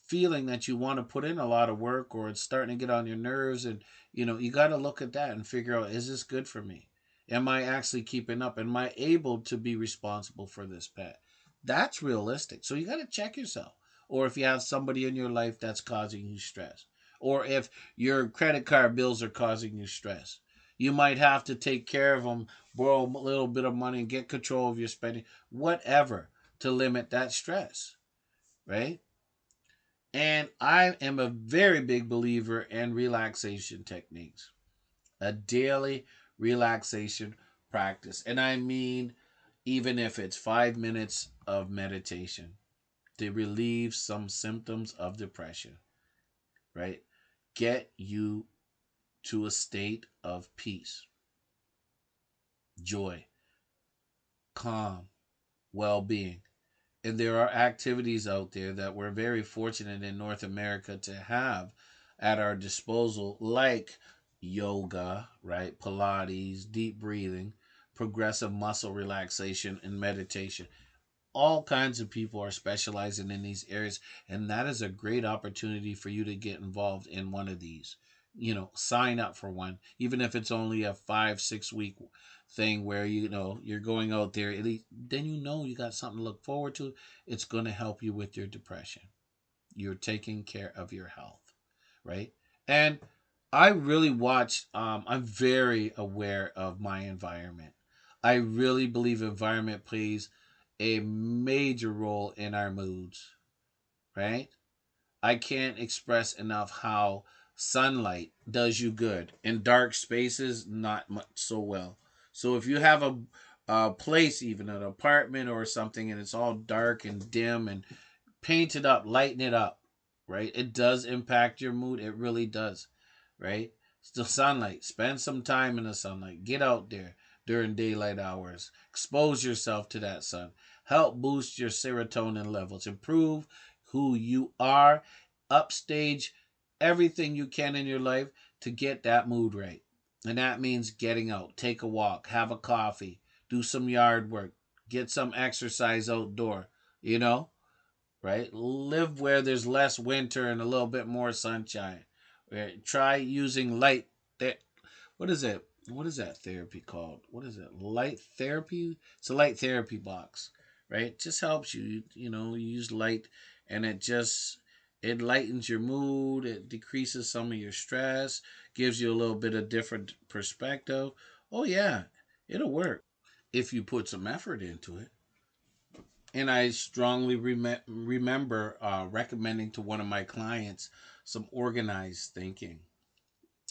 S1: feeling that you want to put in a lot of work, or it's starting to get on your nerves, and you got to look at that and figure out, is this good for me? Am I actually keeping up? Am I able to be responsible for this pet? That's realistic. So you got to check yourself. Or if you have somebody in your life that's causing you stress, or if your credit card bills are causing you stress, you might have to take care of them, borrow a little bit of money, and get control of your spending, whatever, to limit that stress, right? And I am a very big believer in relaxation techniques, a daily relaxation practice. And I mean, even if it's 5 minutes of meditation to relieve some symptoms of depression, right? Get you to a state of peace, joy, calm, well being. And there are activities out there that we're very fortunate in North America to have at our disposal, like yoga, right? Pilates, deep breathing, progressive muscle relaxation, and meditation. All kinds of people are specializing in these areas, and that is a great opportunity for you to get involved in one of these. Sign up for one, even if it's only a 5 6 week thing where you're going out there. At least then you got something to look forward to. It's going to help you with your depression. You're taking care of your health, right? And I really watch. I'm very aware of my environment. I really believe environment plays a major role in our moods, right? I can't express enough how sunlight does you good. In dark spaces, not much so well. So if you have a place, even an apartment or something, and it's all dark and dim, and paint it up, lighten it up, right? It does impact your mood. It really does, right? It's the sunlight. Spend some time in the sunlight. Get out there during daylight hours. Expose yourself to that sun. Help boost your serotonin levels. Improve who you are. Upstage everything you can in your life to get that mood right. And that means getting out, take a walk, have a coffee, do some yard work, get some exercise outdoor, you know? Right? Live where there's less winter and a little bit more sunshine. Right? Try using light. What is it? What is that therapy called? What is it? Light therapy? It's a light therapy box, right? It just helps you. You use light, and it lightens your mood. It decreases some of your stress. Gives you a little bit of different perspective. Oh yeah, it'll work if you put some effort into it. And I strongly remember recommending to one of my clients some organized thinking,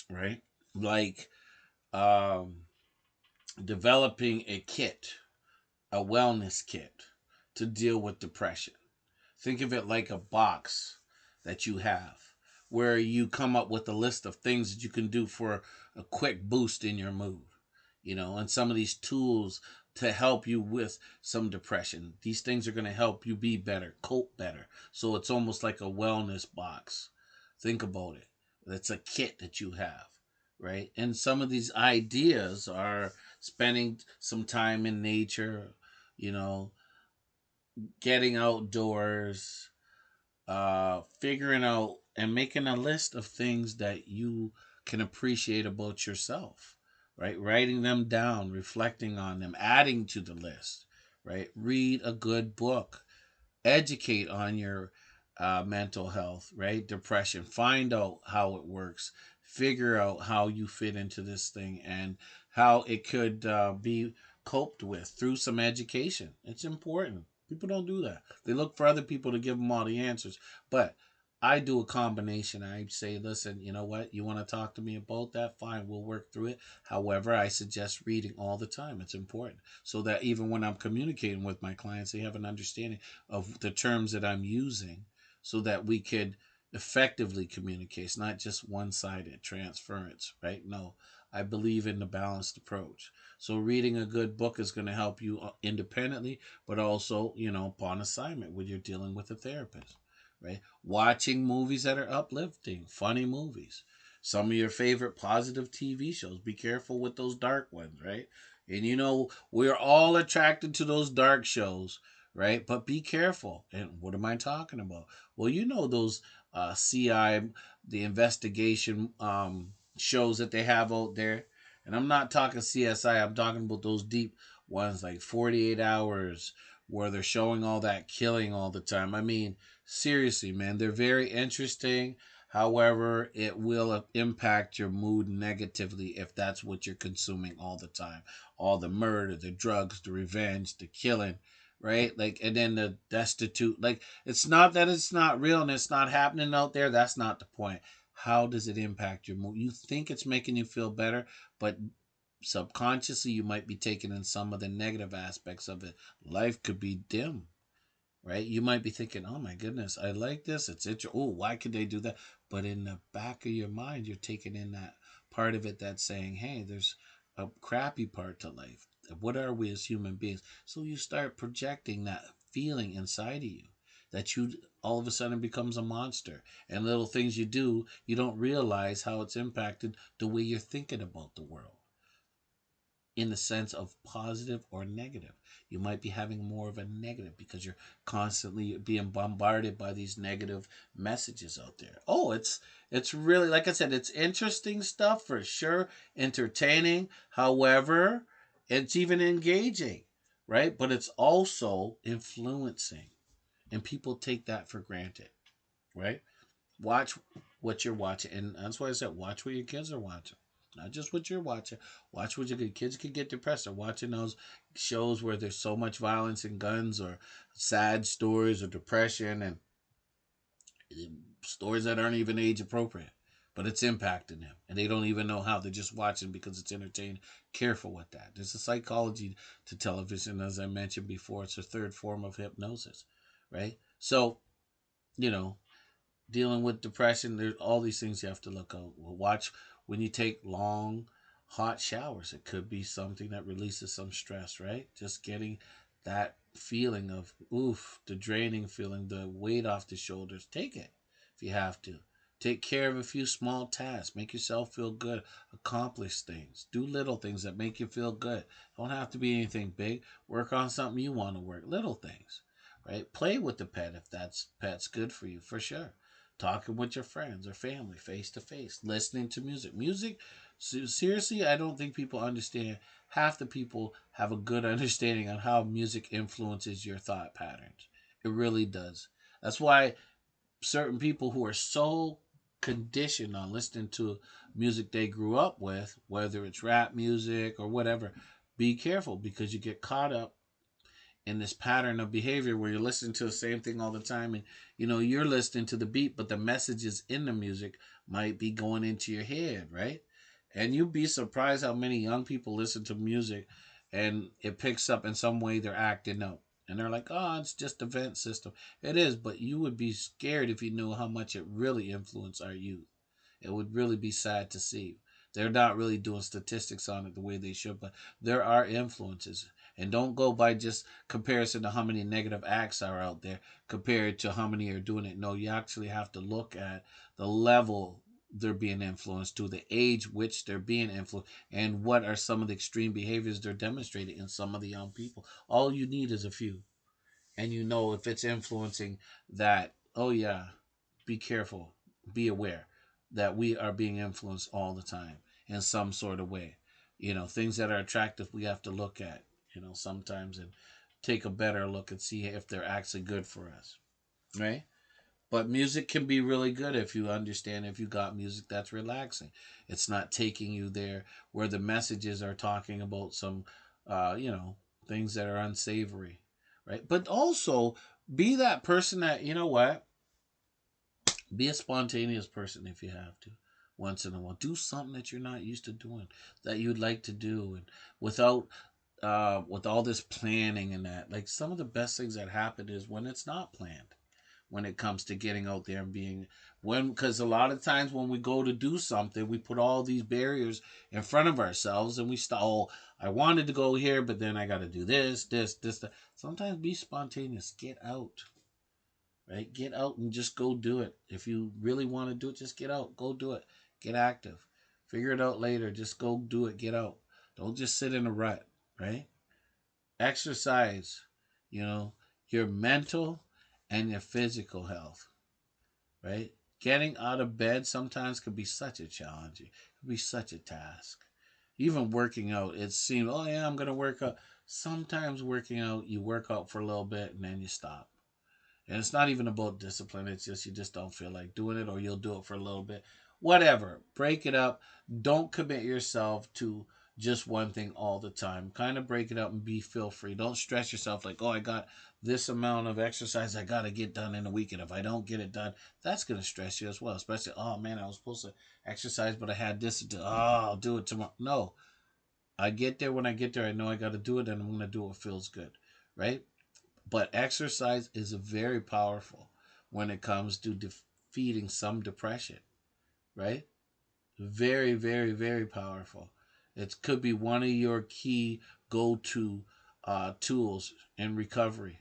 S1: right? Like um, developing a kit, a wellness kit to deal with depression. Think of it like a box that you have where you come up with a list of things that you can do for a quick boost in your mood, and some of these tools to help you with some depression. These things are going to help you be better, cope better. So it's almost like a wellness box. Think about it. It's a kit that you have, right? And some of these ideas are spending some time in nature, you know, getting outdoors, figuring out and making a list of things that you can appreciate about yourself, right? Writing them down, reflecting on them, adding to the list, right? Read a good book, educate on your mental health, right? Depression, find out how it works, figure out how you fit into this thing and how it could be coped with through some education. It's important. People don't do that. They look for other people to give them all the answers. But I do a combination. I say, listen, you know what? You want to talk to me about that? Fine, we'll work through it. However, I suggest reading all the time. It's important so that even when I'm communicating with my clients, they have an understanding of the terms that I'm using so that we could effectively communicates, not just one-sided transference, right? No, I believe in the balanced approach. So reading a good book is going to help you independently, but also, upon assignment when you're dealing with a therapist, right? Watching movies that are uplifting, funny movies. Some of your favorite positive TV shows. Be careful with those dark ones, right? And we're all attracted to those dark shows, right? But be careful. And what am I talking about? Well, those CI, the investigation shows that they have out there. And I'm not talking CSI, I'm talking about those deep ones like 48 Hours, where they're showing all that killing all the time. I mean, seriously, man, they're very interesting. However, it will impact your mood negatively if that's what you're consuming all the time. All the murder, the drugs, the revenge, the killing, right? Like, and then the destitute. Like, it's not that it's not real and it's not happening out there. That's not the point. How does it impact your mood? You think it's making you feel better, but subconsciously you might be taking in some of the negative aspects of it. Life could be dim, right? You might be thinking, "Oh my goodness, I like this. It's interesting. Oh, why could they do that?" But in the back of your mind, you're taking in that part of it that's saying, "Hey, there's a crappy part to life. What are we as human beings?" So you start projecting that feeling inside of you that you all of a sudden becomes a monster. And little things you do, you don't realize how it's impacted the way you're thinking about the world in the sense of positive or negative. You might be having more of a negative because you're constantly being bombarded by these negative messages out there. Oh, it's really, like I said, it's interesting stuff for sure, entertaining. However, it's even engaging, right? But it's also influencing, and people take that for granted, right? Watch what you're watching, and that's why I said watch what your kids are watching. Not just what you're watching. Watch what your kids can get depressed. They're watching those shows where there's so much violence and guns, or sad stories, or depression, and stories that aren't even age appropriate. But it's impacting them, and they don't even know how. They're just watching because it's entertaining. Careful with that. There's a psychology to television, as I mentioned before. It's a third form of hypnosis, right? So, you know, dealing with depression, there's all these things you have to look out. Watch when you take long, hot showers. It could be something that releases some stress, right? Just getting that feeling of oof, the draining feeling, the weight off the shoulders. Take it if you have to. Take care of a few small tasks. Make yourself feel good. Accomplish things. Do little things that make you feel good. Don't have to be anything big. Work on something you want to work. Little things, right? Play with the pet if that's pet's good for you, for sure. Talking with your friends or family face to face, listening to music. Seriously, I don't think people understand. Half the people have a good understanding on how music influences your thought patterns. It really does. That's why certain people who are so conditioned on listening to music they grew up with, whether it's rap music or whatever, be careful because you get caught up in this pattern of behavior where you're listening to the same thing all the time, and you're listening to the beat, but the messages in the music might be going into your head, right? And you'd be surprised how many young people listen to music and it picks up in some way they're acting up, and they're like, "Oh, it's just a vent system." It is, but you would be scared if you knew how much it really influenced our youth. It would really be sad to see. They're not really doing statistics on it the way they should, but there are influences. And don't go by just comparison to how many negative acts are out there compared to how many are doing it. No, you actually have to look at the level they're being influenced to, the age which they're being influenced, and what are some of the extreme behaviors they're demonstrating in some of the young people. All you need is a few. And if it's influencing that, oh yeah, be careful, be aware that we are being influenced all the time in some sort of way. Things that are attractive we have to look at, sometimes, and take a better look and see if they're actually good for us, right? But music can be really good if you understand, if you got music that's relaxing. It's not taking you there where the messages are talking about some, things that are unsavory, right? But also be that person that, what? Be a spontaneous person if you have to. Once in a while, do something that you're not used to doing, that you'd like to do, and without, with all this planning and that. Like, some of the best things that happen is when it's not planned, when it comes to getting out there and being because a lot of times when we go to do something, we put all these barriers in front of ourselves and we start, oh, I wanted to go here, but then I got to do this, that. Sometimes be spontaneous, get out, right? Get out and just go do it. If you really want to do it, just get out, go do it, get active, figure it out later, just go do it, get out. Don't just sit in a rut, right? Exercise, you know, your mental and your physical health, right? Getting out of bed sometimes can be such a challenge. It can be such a task. Even working out, it seems, oh yeah, I'm going to work out. Sometimes working out, you work out for a little bit and then you stop. And it's not even about discipline. It's just you just don't feel like doing it, or you'll do it for a little bit. Whatever. Break it up. Don't commit yourself to just one thing all the time. Kind of break it up and be feel free. Don't stress yourself like, oh, I got this amount of exercise I got to get done in a week. And if I don't get it done, that's going to stress you as well. Especially, oh man, I was supposed to exercise, but I had this to do. Oh, I'll do it tomorrow. No. I get there when I get there. I know I got to do it and I'm going to do what feels good. Right? But exercise is very powerful when it comes to defeating some depression, right? Very, very, very powerful. It could be one of your key go to tools in recovery.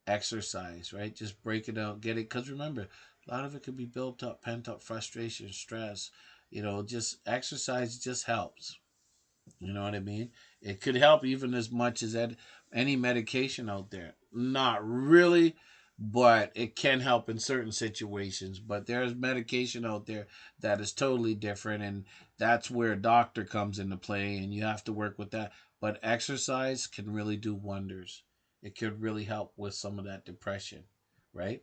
S1: Exercise, right? Just break it out, get it. Because remember, a lot of it could be built up, pent up frustration, stress. Just exercise just helps. You know what I mean? It could help even as much as any medication out there. Not really, but it can help in certain situations. But there's medication out there that is totally different, and that's where a doctor comes into play, and you have to work with that. But exercise can really do wonders. It could really help with some of that depression, right?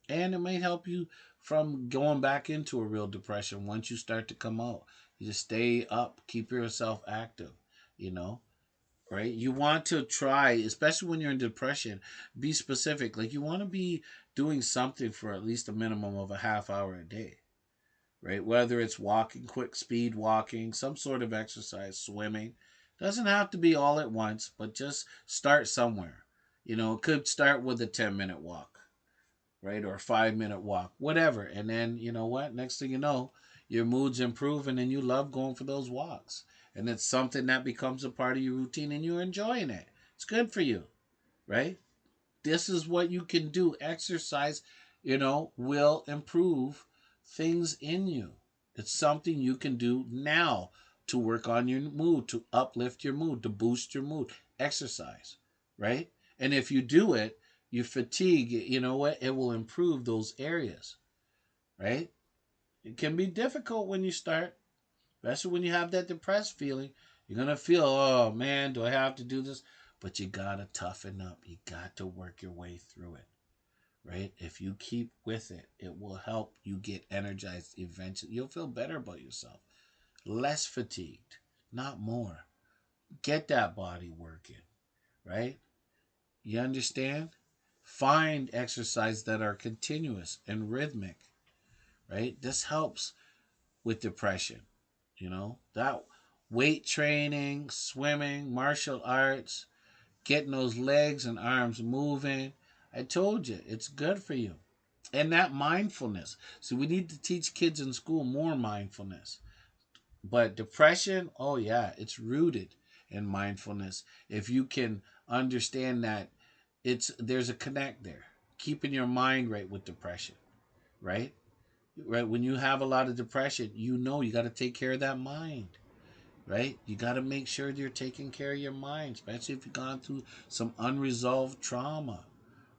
S1: And it may help you from going back into a real depression once you start to come out. You just stay up, keep yourself active, you know, right? You want to try, especially when you're in depression, be specific. Like you want to be doing something for at least a minimum of a half hour a day, right? Whether it's walking, quick speed walking, some sort of exercise, swimming. Doesn't have to be all at once, but just start somewhere. It could start with a 10-minute walk, right? Or a 5-minute walk, whatever. And then, you know what? Next thing you know, your mood's improving and you love going for those walks. And it's something that becomes a part of your routine and you're enjoying it. It's good for you, right? This is what you can do. Exercise, will improve things in you. It's something you can do now to work on your mood, to uplift your mood, to boost your mood. Exercise, right? And if you do it, you fatigue, you know what? It will improve those areas, right? It can be difficult when you start, especially when you have that depressed feeling. You're going to feel, oh man, do I have to do this? But you got to toughen up. You got to work your way through it, right? If you keep with it, it will help you get energized eventually. You'll feel better about yourself, less fatigued, not more. Get that body working, right? You understand? Find exercise that are continuous and rhythmic, right? This helps with depression, that weight training, swimming, martial arts, getting those legs and arms moving. I told you, it's good for you. And that mindfulness. See, we need to teach kids in school more mindfulness. But depression, oh yeah, it's rooted in mindfulness. If you can understand that there's a connect there. Keeping your mind right with depression, right? Right, when you have a lot of depression, you got to take care of that mind, right? You got to make sure you're taking care of your mind, especially if you've gone through some unresolved trauma,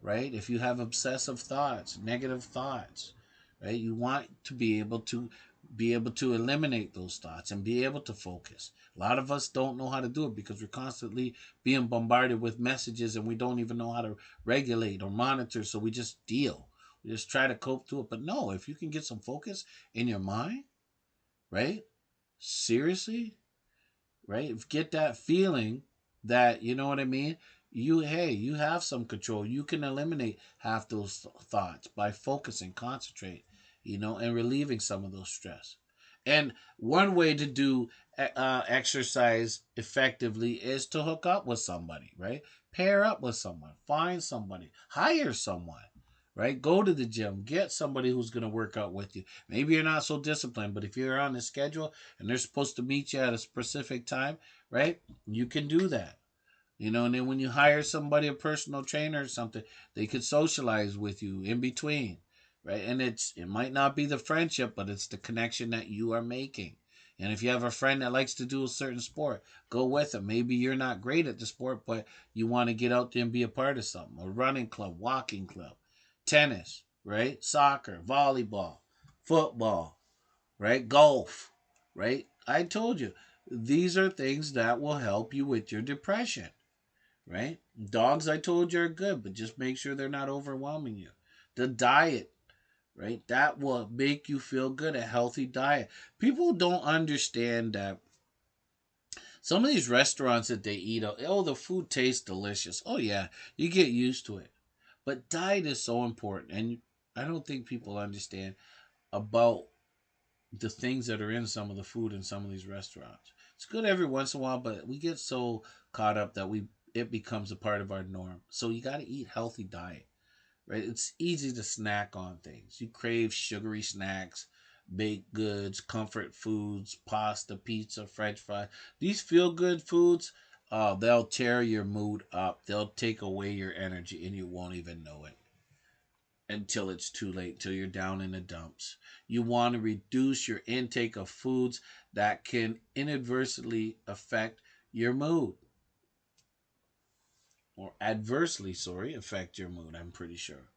S1: right? If you have obsessive thoughts, negative thoughts, right? You want to be able to eliminate those thoughts and be able to focus. A lot of us don't know how to do it because we're constantly being bombarded with messages and we don't even know how to regulate or monitor, so we just deal. We just try to cope through it. But no, if you can get some focus in your mind, right? Seriously, right? Get that feeling that, you know what I mean? You have some control. You can eliminate half those thoughts by focusing, concentrate, and relieving some of those stress. And one way to do exercise effectively is to hook up with somebody, right? Pair up with someone, find somebody, hire someone, right? Go to the gym. Get somebody who's going to work out with you. Maybe you're not so disciplined, but if you're on a schedule and they're supposed to meet you at a specific time, right? You can do that. And then when you hire somebody, a personal trainer or something, they could socialize with you in between, right? And it might not be the friendship, but it's the connection that you are making. And if you have a friend that likes to do a certain sport, go with them. Maybe you're not great at the sport, but you want to get out there and be a part of something. A running club, walking club, tennis, right? Soccer, volleyball, football, right? Golf, right? I told you, these are things that will help you with your depression, right? Dogs, I told you, are good, but just make sure they're not overwhelming you. The diet, right? That will make you feel good. A healthy diet. People don't understand that some of these restaurants that they eat, oh, the food tastes delicious. Oh, yeah, you get used to it. But diet is so important. And I don't think people understand about the things that are in some of the food in some of these restaurants. It's good every once in a while, but we get so caught up that we it becomes a part of our norm. So you got to eat healthy diet, right? It's easy to snack on things. You crave sugary snacks, baked goods, comfort foods, pasta, pizza, French fries. These feel good foods, they'll tear your mood up. They'll take away your energy, and you won't even know it until it's too late, till you're down in the dumps. You want to reduce your intake of foods that can inadvertently affect your mood or adversely, sorry, affect your mood, I'm pretty sure.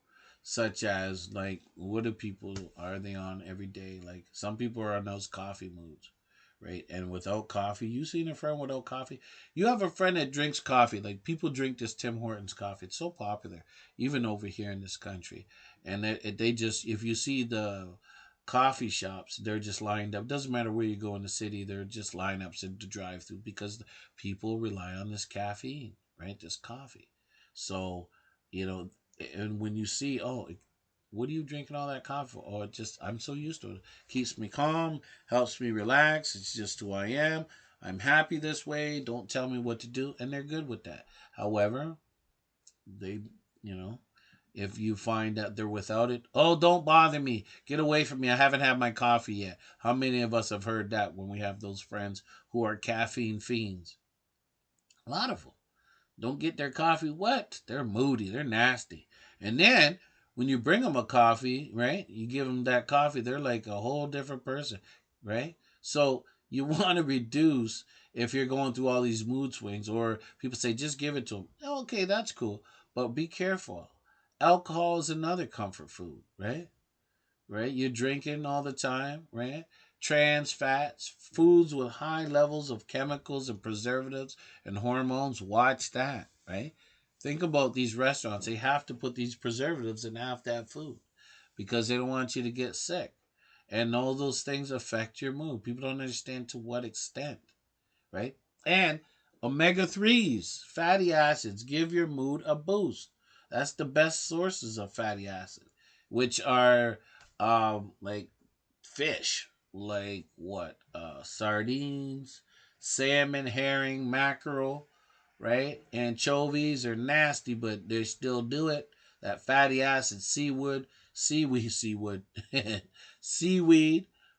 S1: Such as, like, what do people are they on every day? Like, some people are on those coffee moods, right? And without coffee, you seen a friend without coffee? You have a friend that drinks coffee. Like, people drink this Tim Hortons coffee. It's so popular, even over here in this country. And they just, if you see the coffee shops, they're just lined up. Doesn't matter where you go in the city, they're just lineups in the drive through because people rely on this caffeine, right? This coffee. So, you know, and when you see, oh, what are you drinking all that coffee for? Oh, it just, I'm so used to it. Keeps me calm, helps me relax. It's just who I am. I'm happy this way. Don't tell me what to do. And they're good with that. However, they, you know, if you find that they're without it, oh, don't bother me. Get away from me. I haven't had my coffee yet. How many of us have heard that when we have those friends who are caffeine fiends? A lot of them don't get their coffee wet. They're moody. They're nasty. And then when you bring them a coffee, right? You give them that coffee, they're like a whole different person, right? So you want to reduce if you're going through all these mood swings, or people say just give it to them. Okay, that's cool, but be careful. Alcohol is another comfort food, right? Right? You're drinking all the time, right? Trans fats, foods with high levels of chemicals and preservatives and hormones. Watch that, right? Think about these restaurants. They have to put these preservatives in half that food because they don't want you to get sick. And all those things affect your mood. People don't understand to what extent, right? And omega 3s, fatty acids, give your mood a boost. That's the best sources of fatty acid, which are like fish, like what? Sardines, salmon, herring, mackerel, right? Anchovies are nasty, but they still do it. That fatty acid, seaweed, seaweed,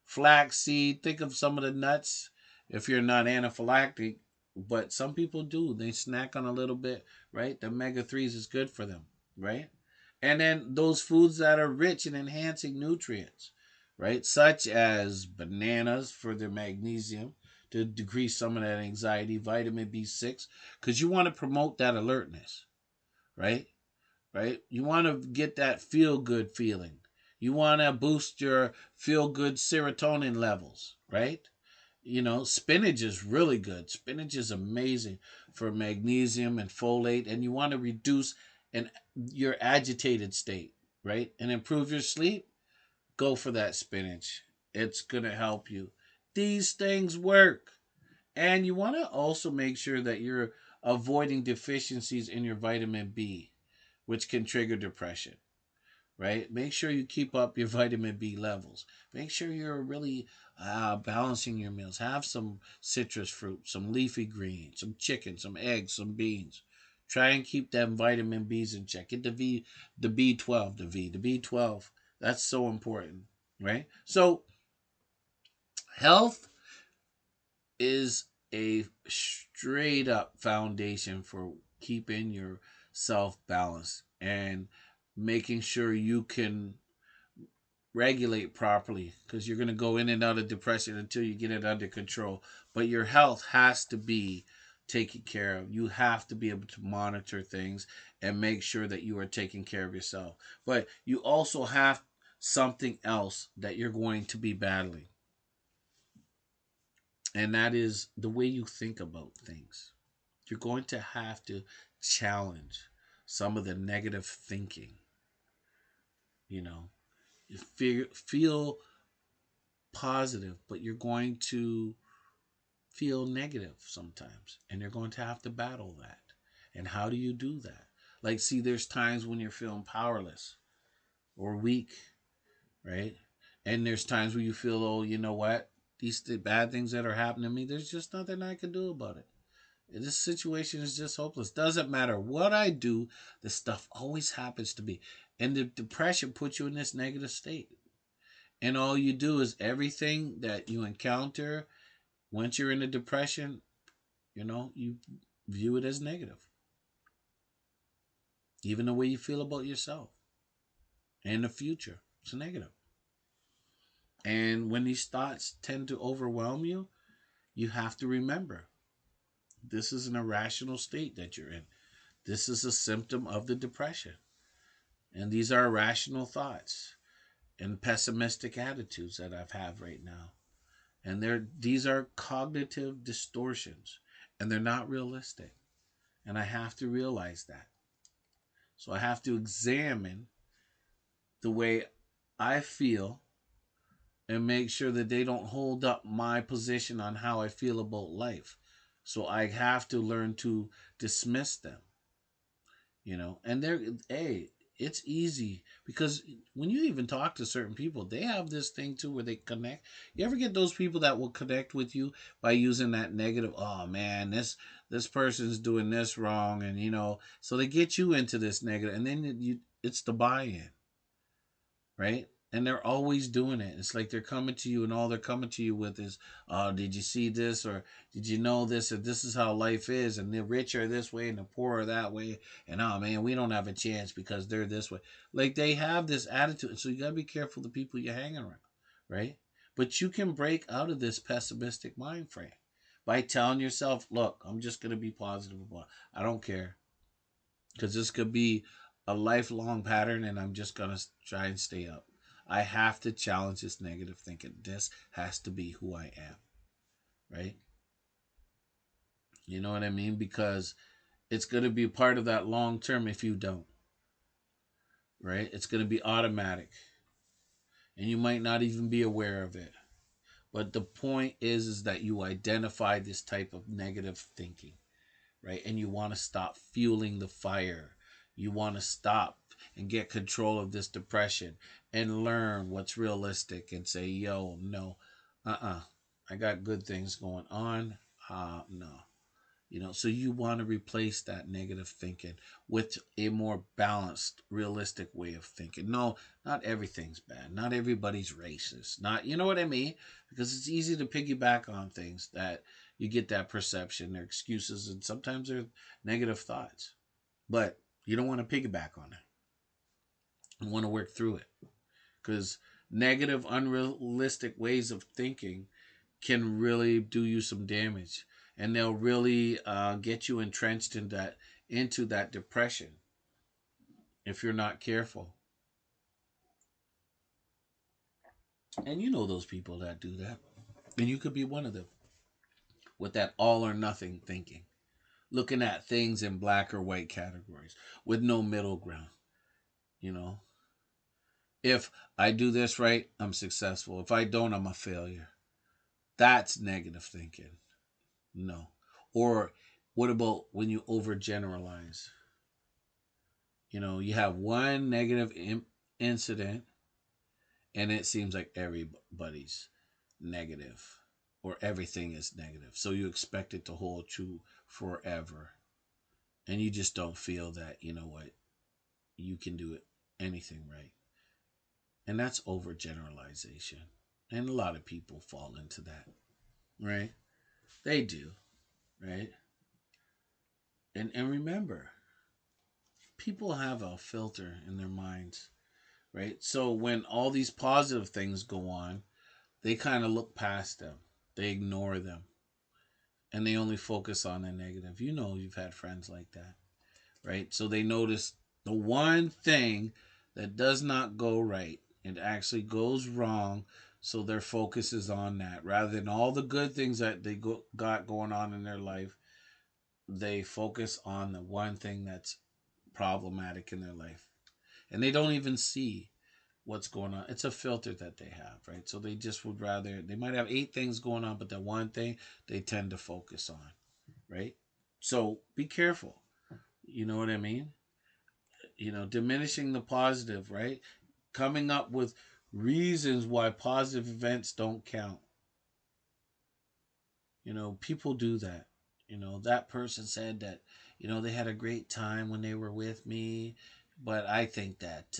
S1: flaxseed. Think of some of the nuts if you're not anaphylactic, but some people do. They snack on a little bit, right? The omega 3s is good for them, right? And then those foods that are rich in enhancing nutrients, right? Such as bananas for their magnesium to decrease some of that anxiety, vitamin B6, because you want to promote that alertness, right? Right? You want to get that feel good feeling. You want to boost your feel good serotonin levels, right? Spinach is really good. Spinach is amazing for magnesium and folate, and you want to reduce your agitated state, right? And improve your sleep. Go for that spinach. It's gonna help you. These things work, and you want to also make sure that you're avoiding deficiencies in your vitamin B, which can trigger depression, right? Make sure you keep up your vitamin B levels. Make sure you're really balancing your meals. Have some citrus fruit, some leafy greens, some chicken, some eggs, some beans. Try and keep them vitamin B's in check. Get the B12, the B12. That's so important, right? So health is a straight up foundation for keeping yourself balanced and making sure you can regulate properly, because you're going to go in and out of depression until you get it under control. But your health has to be taken care of. You have to be able to monitor things and make sure that you are taking care of yourself. But you also have something else that you're going to be battling, and that is the way you think about things. You're going to have to challenge some of the negative thinking. You know, you feel positive, but you're going to feel negative sometimes, and you're going to have to battle that. And how do you do that? Like, see, there's times when you're feeling powerless or weak, right? And there's times where you feel, oh, you know what? The bad things that are happening to me, there's just nothing I can do about it. This situation is just hopeless. Doesn't matter what I do, the stuff always happens to me. And the depression puts you in this negative state. And all you do is everything that you encounter once you're in a depression, you view it as negative. Even the way you feel about yourself and the future, it's negative. And when these thoughts tend to overwhelm you, you have to remember this is an irrational state that you're in. This is a symptom of the depression. And these are irrational thoughts and pessimistic attitudes that I've have right now. And these are cognitive distortions, and they're not realistic. And I have to realize that. So I have to examine the way I feel and make sure that they don't hold up my position on how I feel about life. So I have to learn to dismiss them, and hey, it's easy because when you even talk to certain people, they have this thing too where they connect. You ever get those people that will connect with you by using that negative, oh man, this person's doing this wrong, and so they get you into this negative, and then it's the buy-in, right? And they're always doing it. It's like they're coming to you, and all they're coming to you with is, "Oh, did you see this? Or did you know this? Or this is how life is, and the rich are this way, and the poor are that way. And oh man, we don't have a chance because they're this way." Like they have this attitude, so you gotta be careful the people you're hanging around, right? But you can break out of this pessimistic mind frame by telling yourself, "Look, I'm just gonna be positive about it. I don't care, because this could be a lifelong pattern, and I'm just going to try and stay up. I have to challenge this negative thinking. This has to be who I am," right? You know what I mean? Because it's going to be part of that long term if you don't, right? It's going to be automatic, and you might not even be aware of it. But the point is that you identify this type of negative thinking, right? And you want to stop fueling the fire. You want to stop and get control of this depression and learn what's realistic and say, yo, no, I got good things going on. No. So you want to replace that negative thinking with a more balanced, realistic way of thinking. No, not everything's bad. Not everybody's racist. Not, you know what I mean? Because it's easy to piggyback on things that you get that perception. They're excuses, and sometimes they're negative thoughts. But you don't want to piggyback on it. You want to work through it. Because negative, unrealistic ways of thinking can really do you some damage, and they'll really get you entrenched into that depression if you're not careful. And you know those people that do that, and you could be one of them with that all or nothing thinking, looking at things in black or white categories with no middle ground. You know, if I do this right, I'm successful. If I don't, I'm a failure. That's negative thinking. No. Or what about when you overgeneralize? You have one negative incident, and it seems like everybody's negative or everything is negative. So you expect it to hold true forever. and you just don't feel that, you know what, you can do it anything right. And that's overgeneralization. And a lot of people fall into that, right? They do, right? And remember, people have a filter in their minds, right? So when all these positive things go on, they kind of look past them. They ignore them and they only focus on the negative. You know, you've had friends like that, right? So they notice the one thing that does not go right. It actually goes wrong. So their focus is on that rather than all the good things that got going on in their life. They focus on the one thing that's problematic in their life. And they don't even see what's going on. It's a filter that they have, right? So they just would rather, they might have eight things going on, but the one thing they tend to focus on, right? So be careful. You know what I mean? Diminishing the positive, right? Coming up with reasons why positive events don't count. People do that. That person said that, they had a great time when they were with me, but I think that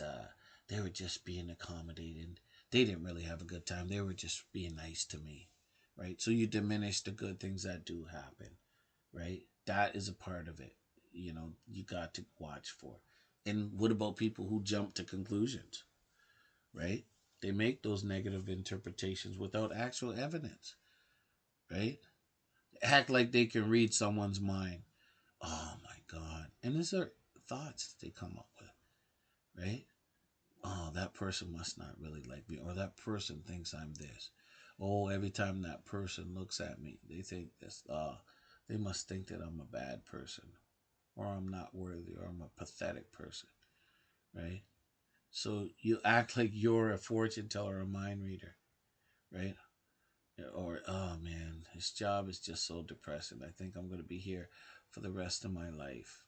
S1: they were just being accommodating. They didn't really have a good time. They were just being nice to me, right? So you diminish the good things that do happen, right? That is a part of it. You got to watch for. And what about people who jump to conclusions, right? They make those negative interpretations without actual evidence, right? Act like they can read someone's mind. Oh my God. And these are thoughts that they come up with, right? Oh, that person must not really like me, or that person thinks I'm this. Oh, every time that person looks at me, they think this. They must think that I'm a bad person, or I'm not worthy, or I'm a pathetic person, right? So you act like you're a fortune teller or a mind reader, right? Or, oh man, his job is just so depressing. I think I'm going to be here for the rest of my life.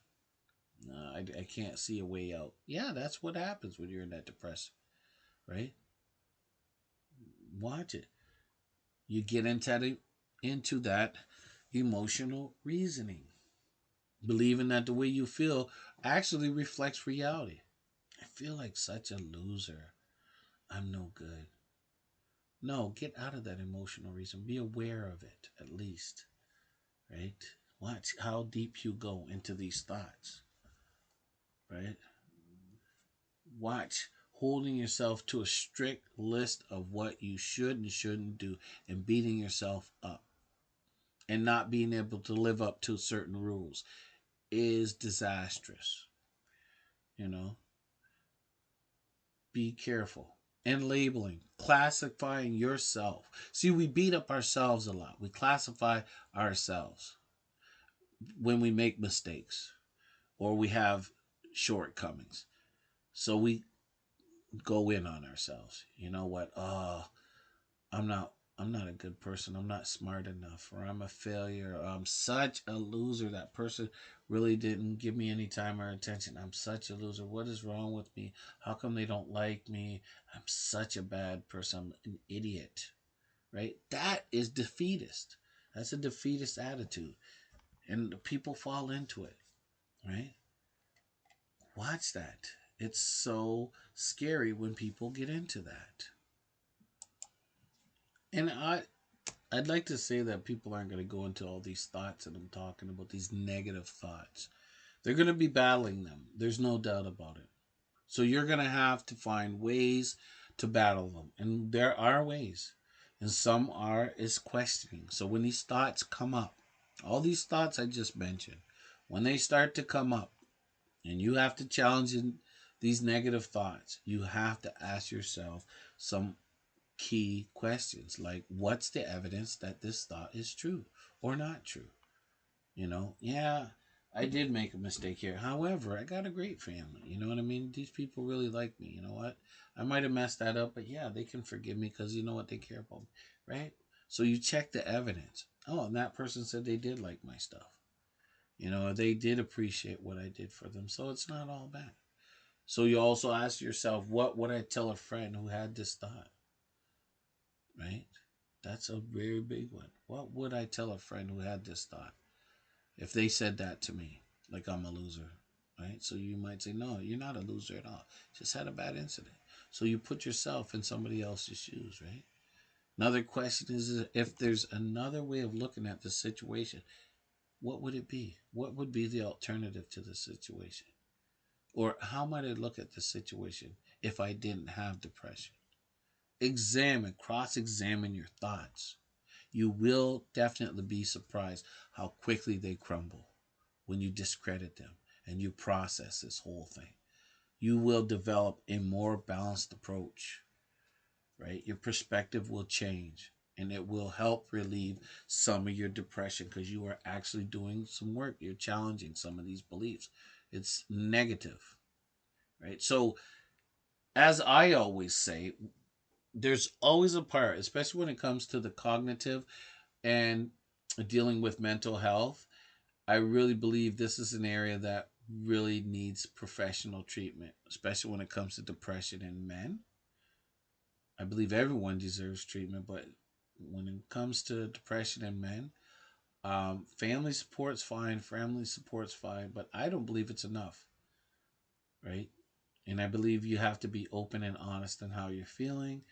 S1: I can't see a way out. Yeah, that's what happens when you're in that depression, right? Watch it. You get into that emotional reasoning, believing that the way you feel actually reflects reality. I feel like such a loser. I'm no good. No, get out of that emotional reason. Be aware of it, at least, right? Watch how deep you go into these thoughts, right? Watch holding yourself to a strict list of what you should and shouldn't do and beating yourself up and not being able to live up to certain rules is disastrous. You know, be careful. And labeling, classifying yourself. See, we beat up ourselves a lot. We classify ourselves when we make mistakes or we have shortcomings. So we go in on ourselves. You know what? Oh, I'm not I'm not a good person. I'm not smart enough, or I'm a failure, or I'm such a loser. That person really didn't give me any time or attention. I'm such a loser. What is wrong with me? How come they don't like me? I'm such a bad person. I'm an idiot. Right? That is defeatist. That's a defeatist attitude. And people fall into it. Right? Watch that. It's so scary when people get into that. And I'd like to say that people aren't going to go into all these thoughts that I'm talking about, these negative thoughts. They're going to be battling them. There's no doubt about it. So you're going to have to find ways to battle them. And there are ways. And some are is questioning. So when these thoughts come up, all these thoughts I just mentioned, when they start to come up and you have to challenge these negative thoughts, you have to ask yourself some key questions like, what's the evidence that this thought is true or not true? Yeah, I did make a mistake here. However, I got a great family. You know what I mean? These people really like me. You know what? I might have messed that up, but yeah, they can forgive me because you know what? They care about me, right? So you check the evidence. Oh, and that person said they did like my stuff. They did appreciate what I did for them. So it's not all bad. So you also ask yourself, what would I tell a friend who had this thought? Right? That's a very big one. What would I tell a friend who had this thought if they said that to me? like I'm a loser, right? So you might say, no, you're not a loser at all. Just had a bad incident. So you put yourself in somebody else's shoes, right? Another question is if there's another way of looking at the situation, what would it be? What would be the alternative to the situation? Or how might I look at the situation if I didn't have depression? Examine, cross examine your thoughts. You will definitely be surprised how quickly they crumble when you discredit them and you process this whole thing. You will develop a more balanced approach, right? Your perspective will change and it will help relieve some of your depression because you are actually doing some work. You're challenging some of these beliefs. It's negative, right? So, as I always say, there's always a part, especially when it comes to the cognitive and dealing with mental health. I really believe this is an area that really needs professional treatment, especially when it comes to depression in men. I believe everyone deserves treatment, but when it comes to depression in men, family support's fine, family support's fine, but I don't believe it's enough, right? And I believe you have to be open and honest in how you're feeling,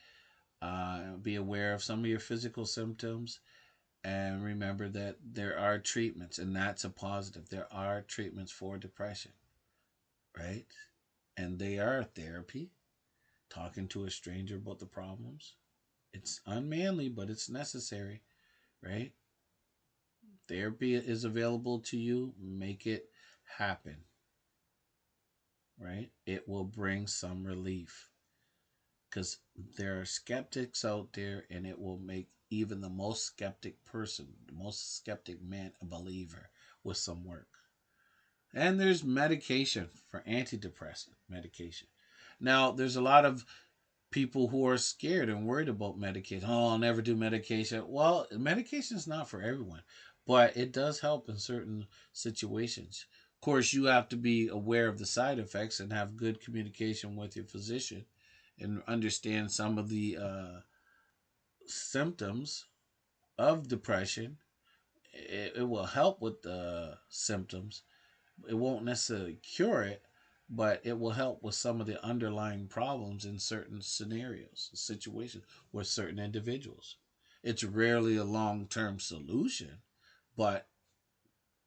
S1: be aware of some of your physical symptoms, and remember that there are treatments, and that's a positive. There are treatments for depression, right? And they are therapy, talking to a stranger about the problems. It's unmanly, but it's necessary, right? Therapy is available to you. Make it happen, right? It will bring some relief because there are skeptics out there, and it will make even the most skeptic person, the most skeptic man, a believer with some work. And there's medication for antidepressant medication. Now, there's a lot of people who are scared and worried about medication. Oh, I'll never do medication. Well, medication is not for everyone, but it does help in certain situations. Of course, you have to be aware of the side effects and have good communication with your physician and understand some of the symptoms of depression. It will help with the symptoms. It won't necessarily cure it, but it will help with some of the underlying problems in certain scenarios, situations with certain individuals. It's rarely a long term solution, but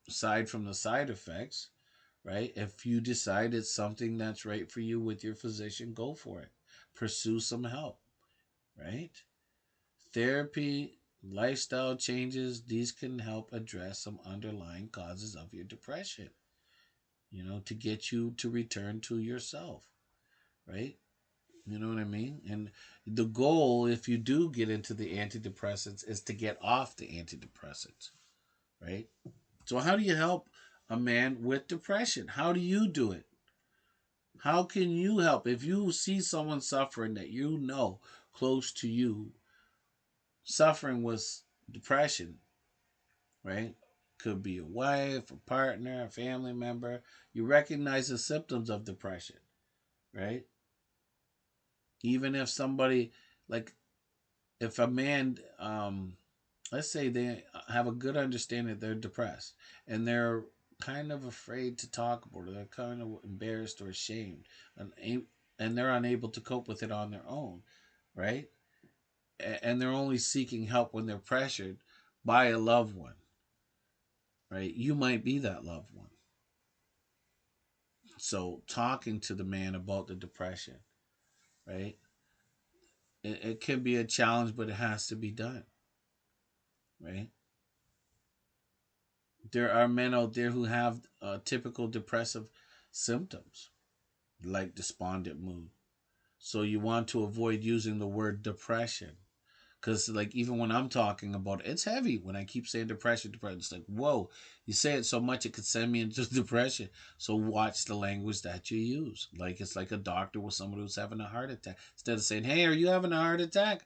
S1: aside from the side effects, right? If you decide it's something that's right for you with your physician, go for it. Pursue some help, right? Therapy, lifestyle changes, these can help address some underlying causes of your depression, to get you to return to yourself, right? You know what I mean? And the goal, if you do get into the antidepressants, is to get off the antidepressants, right? So, how do you help a man with depression? How do you do it? How can you help? If you see someone suffering that you know close to you suffering with depression, right? Could be a wife, a partner, a family member. You recognize the symptoms of depression, right? Even if somebody, like, if a man, let's say they have a good understanding that they're depressed and they're kind of afraid to talk about it, they're kind of embarrassed or ashamed, and they're unable to cope with it on their own, right? And they're only seeking help when they're pressured by a loved one, right? You might be that loved one. So talking to the man about the depression, right? It can be a challenge, but it has to be done, right? There are men out there who have typical depressive symptoms, like despondent mood. So you want to avoid using the word depression. Because, like, even when I'm talking about it, it's heavy when I keep saying depression, depression. It's like, whoa, you say it so much it could send me into depression. So watch the language that you use. Like, it's like a doctor with somebody who's having a heart attack. Instead of saying, hey, are you having a heart attack?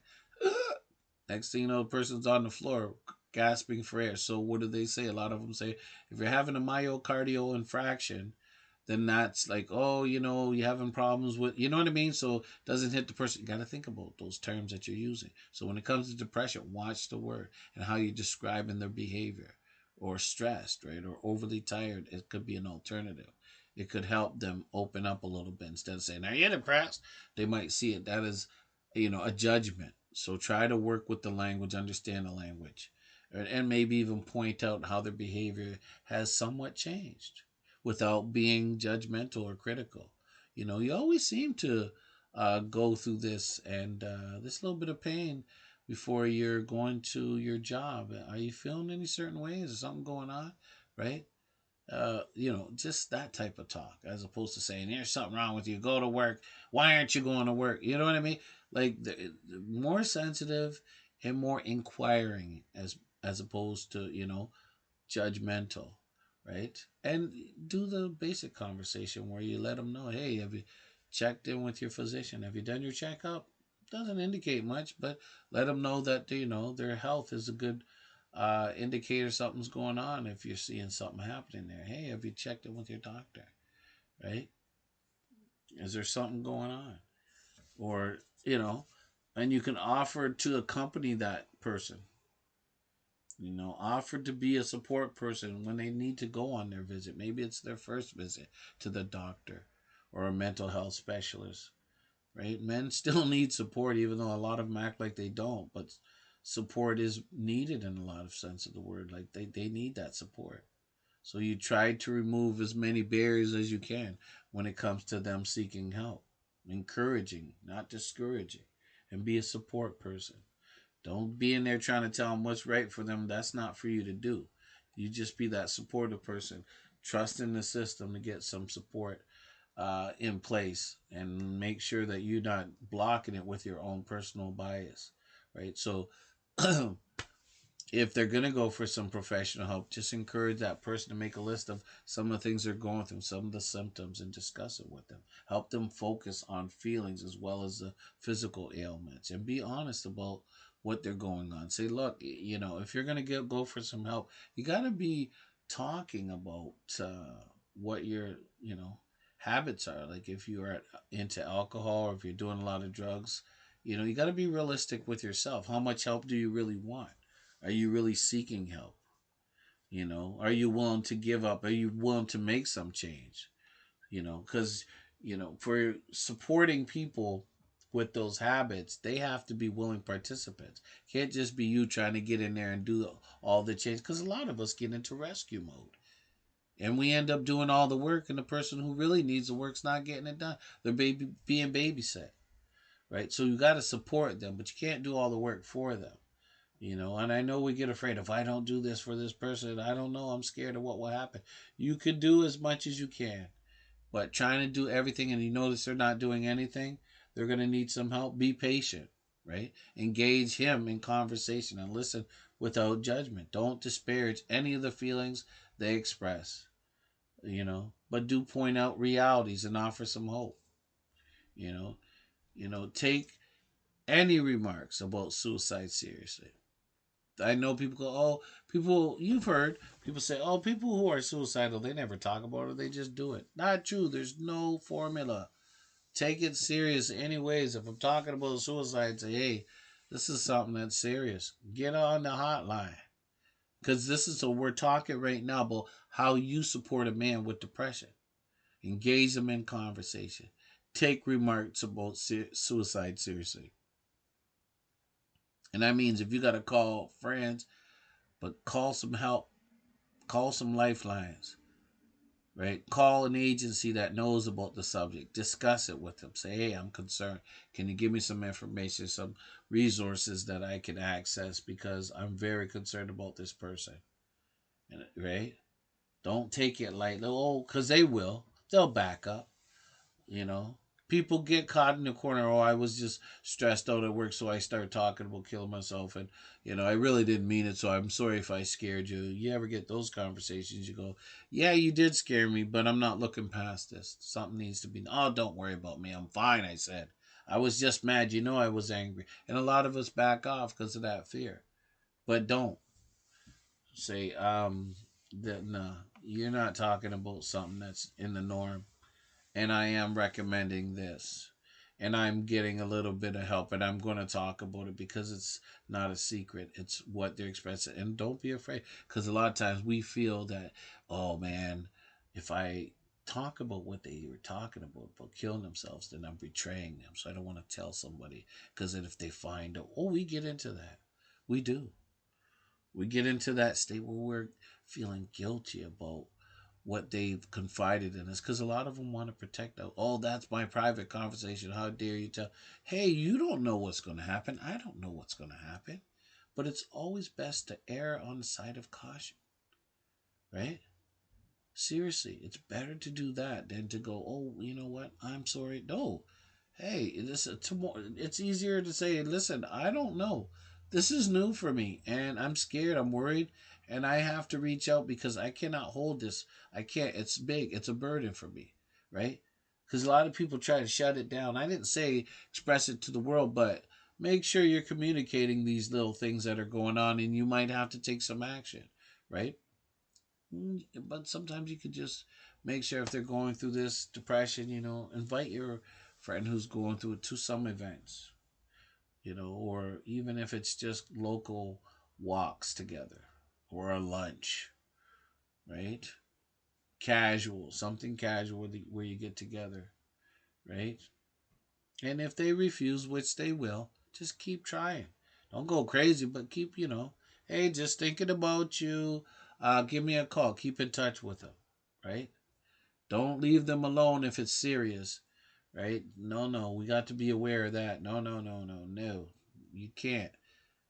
S1: Next thing you know, the person's on the floor gasping for air. So what do they say? A lot of them say, if you're having a myocardial infraction, then that's like, oh, you're having problems with, you know what I mean? So it doesn't hit the person. You got to think about those terms that you're using. So when it comes to depression, watch the word and how you're describing their behavior, or stressed, right? Or overly tired, it could be an alternative. It could help them open up a little bit instead of saying, "Are you depressed?" They might see it that is, a judgment. So try to work with the language, understand the language, and maybe even point out how their behavior has somewhat changed without being judgmental or critical. You always seem to go through this and this little bit of pain before you're going to your job. Are you feeling any certain ways? Is something going on? Right? Just that type of talk, as opposed to saying, "There's something wrong with you. Go to work. Why aren't you going to work?" You know what I mean? Like more sensitive and more inquiring, as opposed to judgmental, right? And do the basic conversation where you let them know, "Hey, have you checked in with your physician? Have you done your checkup?" Doesn't indicate much, but let them know that their health is a good indicator something's going on. If you're seeing something happening there, "Hey, have you checked in with your doctor? Right? Is there something going on?" Or and you can offer to accompany that person. Offer to be a support person when they need to go on their visit. Maybe it's their first visit to the doctor or a mental health specialist, right? Men still need support, even though a lot of them act like they don't. But support is needed in a lot of sense of the word. Like they need that support. So you try to remove as many barriers as you can when it comes to them seeking help. Encouraging, not discouraging. And be a support person. Don't be in there trying to tell them what's right for them. That's not for you to do. You just be that supportive person. Trust in the system to get some support in place, and make sure that you're not blocking it with your own personal bias, right? So if they're going to go for some professional help, just encourage that person to make a list of some of the things they're going through, some of the symptoms, and discuss it with them. Help them focus on feelings as well as the physical ailments, and be honest about what they're going on. Say, "Look, if you're going to go for some help, you got to be talking about what your habits are. Like if you are into alcohol, or if you're doing a lot of drugs, you got to be realistic with yourself. How much help do you really want? Are you really seeking help? Are you willing to give up? Are you willing to make some change? Because, for supporting people with those habits, they have to be willing participants. Can't just be you trying to get in there and do all the change. Because a lot of us get into rescue mode. And we end up doing all the work, and the person who really needs the work's not getting it done. They're being babysat, right? So you got to support them, but you can't do all the work for them. And I know we get afraid, if I don't do this for this person, I don't know, I'm scared of what will happen. You could do as much as you can, but trying to do everything and you notice they're not doing anything, they're going to need some help. Be patient, right? Engage him in conversation and listen without judgment. Don't disparage any of the feelings they express, but do point out realities and offer some hope. you know Take any remarks about suicide seriously. I know people go, "Oh, people," you've heard people say, "Oh, people who are suicidal, they never talk about it, they just do it." Not true. There's no formula. Take it serious anyways. If I'm talking about suicide, say, "Hey, this is something that's serious. Get on the hotline." Because we're talking right now about how you support a man with depression. Engage them in conversation. Take remarks about suicide seriously. And that means if you got to call friends, but call some help, call some lifelines, right? Call an agency that knows about the subject. Discuss it with them. Say, "Hey, I'm concerned. Can you give me some information, some resources that I can access, because I'm very concerned about this person." Right? Don't take it lightly. Oh, because they will. They'll back up. You know, People get caught in the corner. "Oh, I was just stressed out at work, so I started talking about killing myself, and I really didn't mean it. So I'm sorry if I scared you." You ever get those conversations? You go, "Yeah, you did scare me, but I'm not looking past this. Something needs to be. Oh, don't worry about me. I'm fine." I said, "I was just mad. I was angry." And a lot of us back off because of that fear. But don't say, that no, you're not talking about something that's in the norm, and I am recommending this. and I'm getting a little bit of help, and I'm going to talk about it because it's not a secret. It's what they're expressing. And don't be afraid, because a lot of times we feel that, oh man, if I talk about what they were talking about killing themselves, then I'm betraying them. So I don't want to tell somebody, because then if they find out, oh, we get into that. We do. We get into that state where we're feeling guilty about what they've confided in us, because a lot of them want to protect us. Oh, that's my private conversation. How dare you tell? Hey, you don't know what's going to happen. I don't know what's going to happen. But it's always best to err on the side of caution, right? Seriously, it's better to do that than to go, oh, you know what? I'm sorry. No. Hey, this tomorrow. It's easier to say, listen, I don't know. This is new for me, and I'm scared. I'm worried, and I have to reach out because I cannot hold this. I can't. It's big. It's a burden for me, right? Because a lot of people try to shut it down. I didn't say express it to the world, but make sure you're communicating these little things that are going on, and you might have to take some action, right? But sometimes you could just make sure if they're going through this depression, invite your friend who's going through it to some events, or even if it's just local walks together or a lunch, right? Casual, something casual where you get together, right? And if they refuse, which they will, just keep trying. Don't go crazy, but keep, hey, just thinking about you. Give me a call. Keep in touch with them, right? Don't leave them alone if it's serious, right? No, no, we got to be aware of that. No, no, no, no, no. You can't.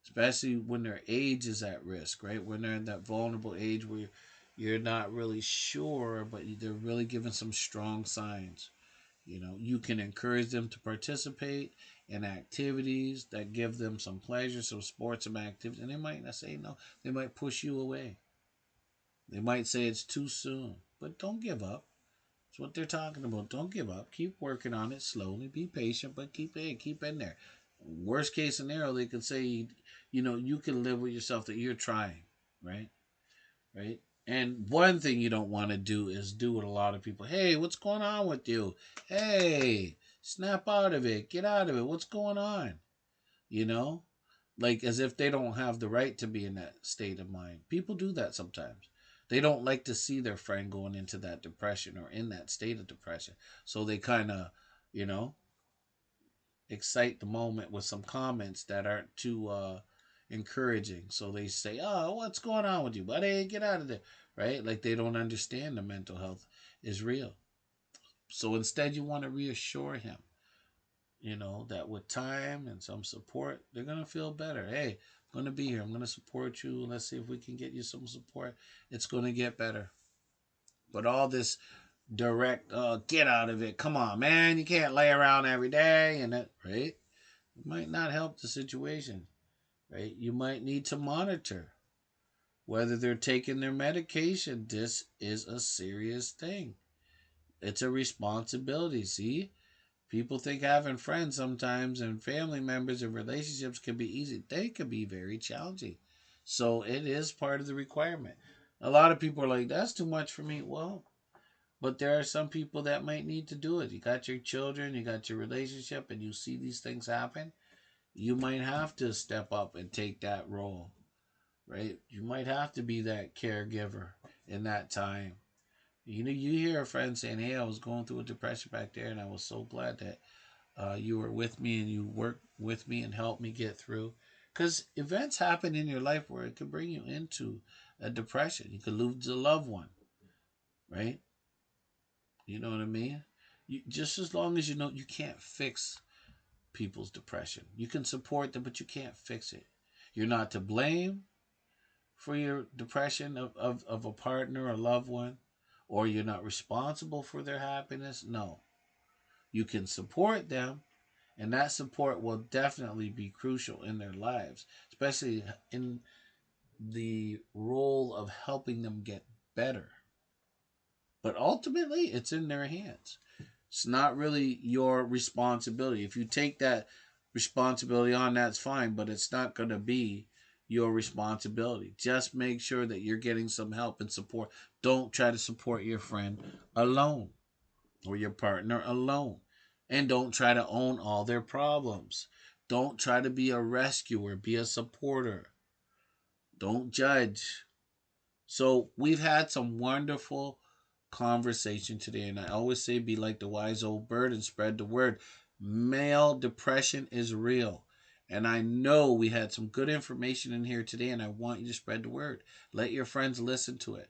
S1: Especially when their age is at risk, right? When they're in that vulnerable age where you're not really sure, but they're really giving some strong signs. You can encourage them to participate in activities that give them some pleasure, some sports, some activities. And they might not say no. They might push you away. They might say it's too soon. But don't give up. That's what they're talking about. Don't give up. Keep working on it slowly. Be patient, but keep in there. Worst case scenario, they could say, you can live with yourself that you're trying, right? Right. And one thing you don't want to do is do what a lot of people. Hey, what's going on with you? Hey, snap out of it. Get out of it. What's going on? You know, like as if they don't have the right to be in that state of mind. People do that sometimes. They don't like to see their friend going into that depression or in that state of depression. So they kind of, you know, excite the moment with some comments that aren't too encouraging. So they say, "Oh, what's going on with you, buddy? Get out of there!" Right? Like they don't understand the mental health is real. So instead, you want to reassure him, that with time and some support, they're gonna feel better. Hey, I'm gonna be here. I'm gonna support you. Let's see if we can get you some support. It's gonna get better. But all this direct, get out of it. Come on, man. You can't lay around every day and that, right? It might not help the situation, right? You might need to monitor whether they're taking their medication. This is a serious thing. It's a responsibility. See, people think having friends sometimes and family members and relationships can be easy. They can be very challenging. So it is part of the requirement. A lot of people are like, that's too much for me. Well, but there are some people that might need to do it. You got your children, you got your relationship, and you see these things happen. You might have to step up and take that role, right? You might have to be that caregiver in that time. You hear a friend saying, "Hey, I was going through a depression back there, and I was so glad that you were with me and you worked with me and helped me get through." Because events happen in your life where it could bring you into a depression. You could lose a loved one, right? You know what I mean? Just as long as you know you can't fix people's depression, you can support them, but you can't fix it. You're not to blame for your depression of a partner or loved one, or you're not responsible for their happiness. No, you can support them, and that support will definitely be crucial in their lives, especially in the role of helping them get better. But ultimately, it's in their hands. It's not really your responsibility. If you take that responsibility on, that's fine, but it's not going to be your responsibility. Just make sure that you're getting some help and support. Don't try to support your friend alone or your partner alone. And don't try to own all their problems. Don't try to be a rescuer, be a supporter. Don't judge. So we've had some wonderful conversation today, and I always say be like the wise old bird and spread the word. Male depression is real. And I know we had some good information in here today, and I want you to spread the word. Let your friends listen to it,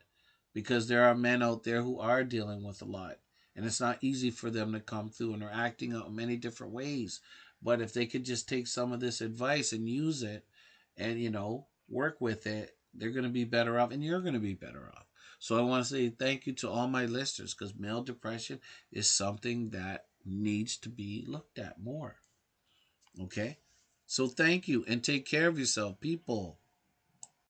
S1: because there are men out there who are dealing with a lot. And it's not easy for them to come through, and they're acting out in many different ways. But if they could just take some of this advice and use it and, work with it, they're going to be better off, and you're going to be better off. So I want to say thank you to all my listeners, because male depression is something that needs to be looked at more. Okay? So thank you, and take care of yourself, people.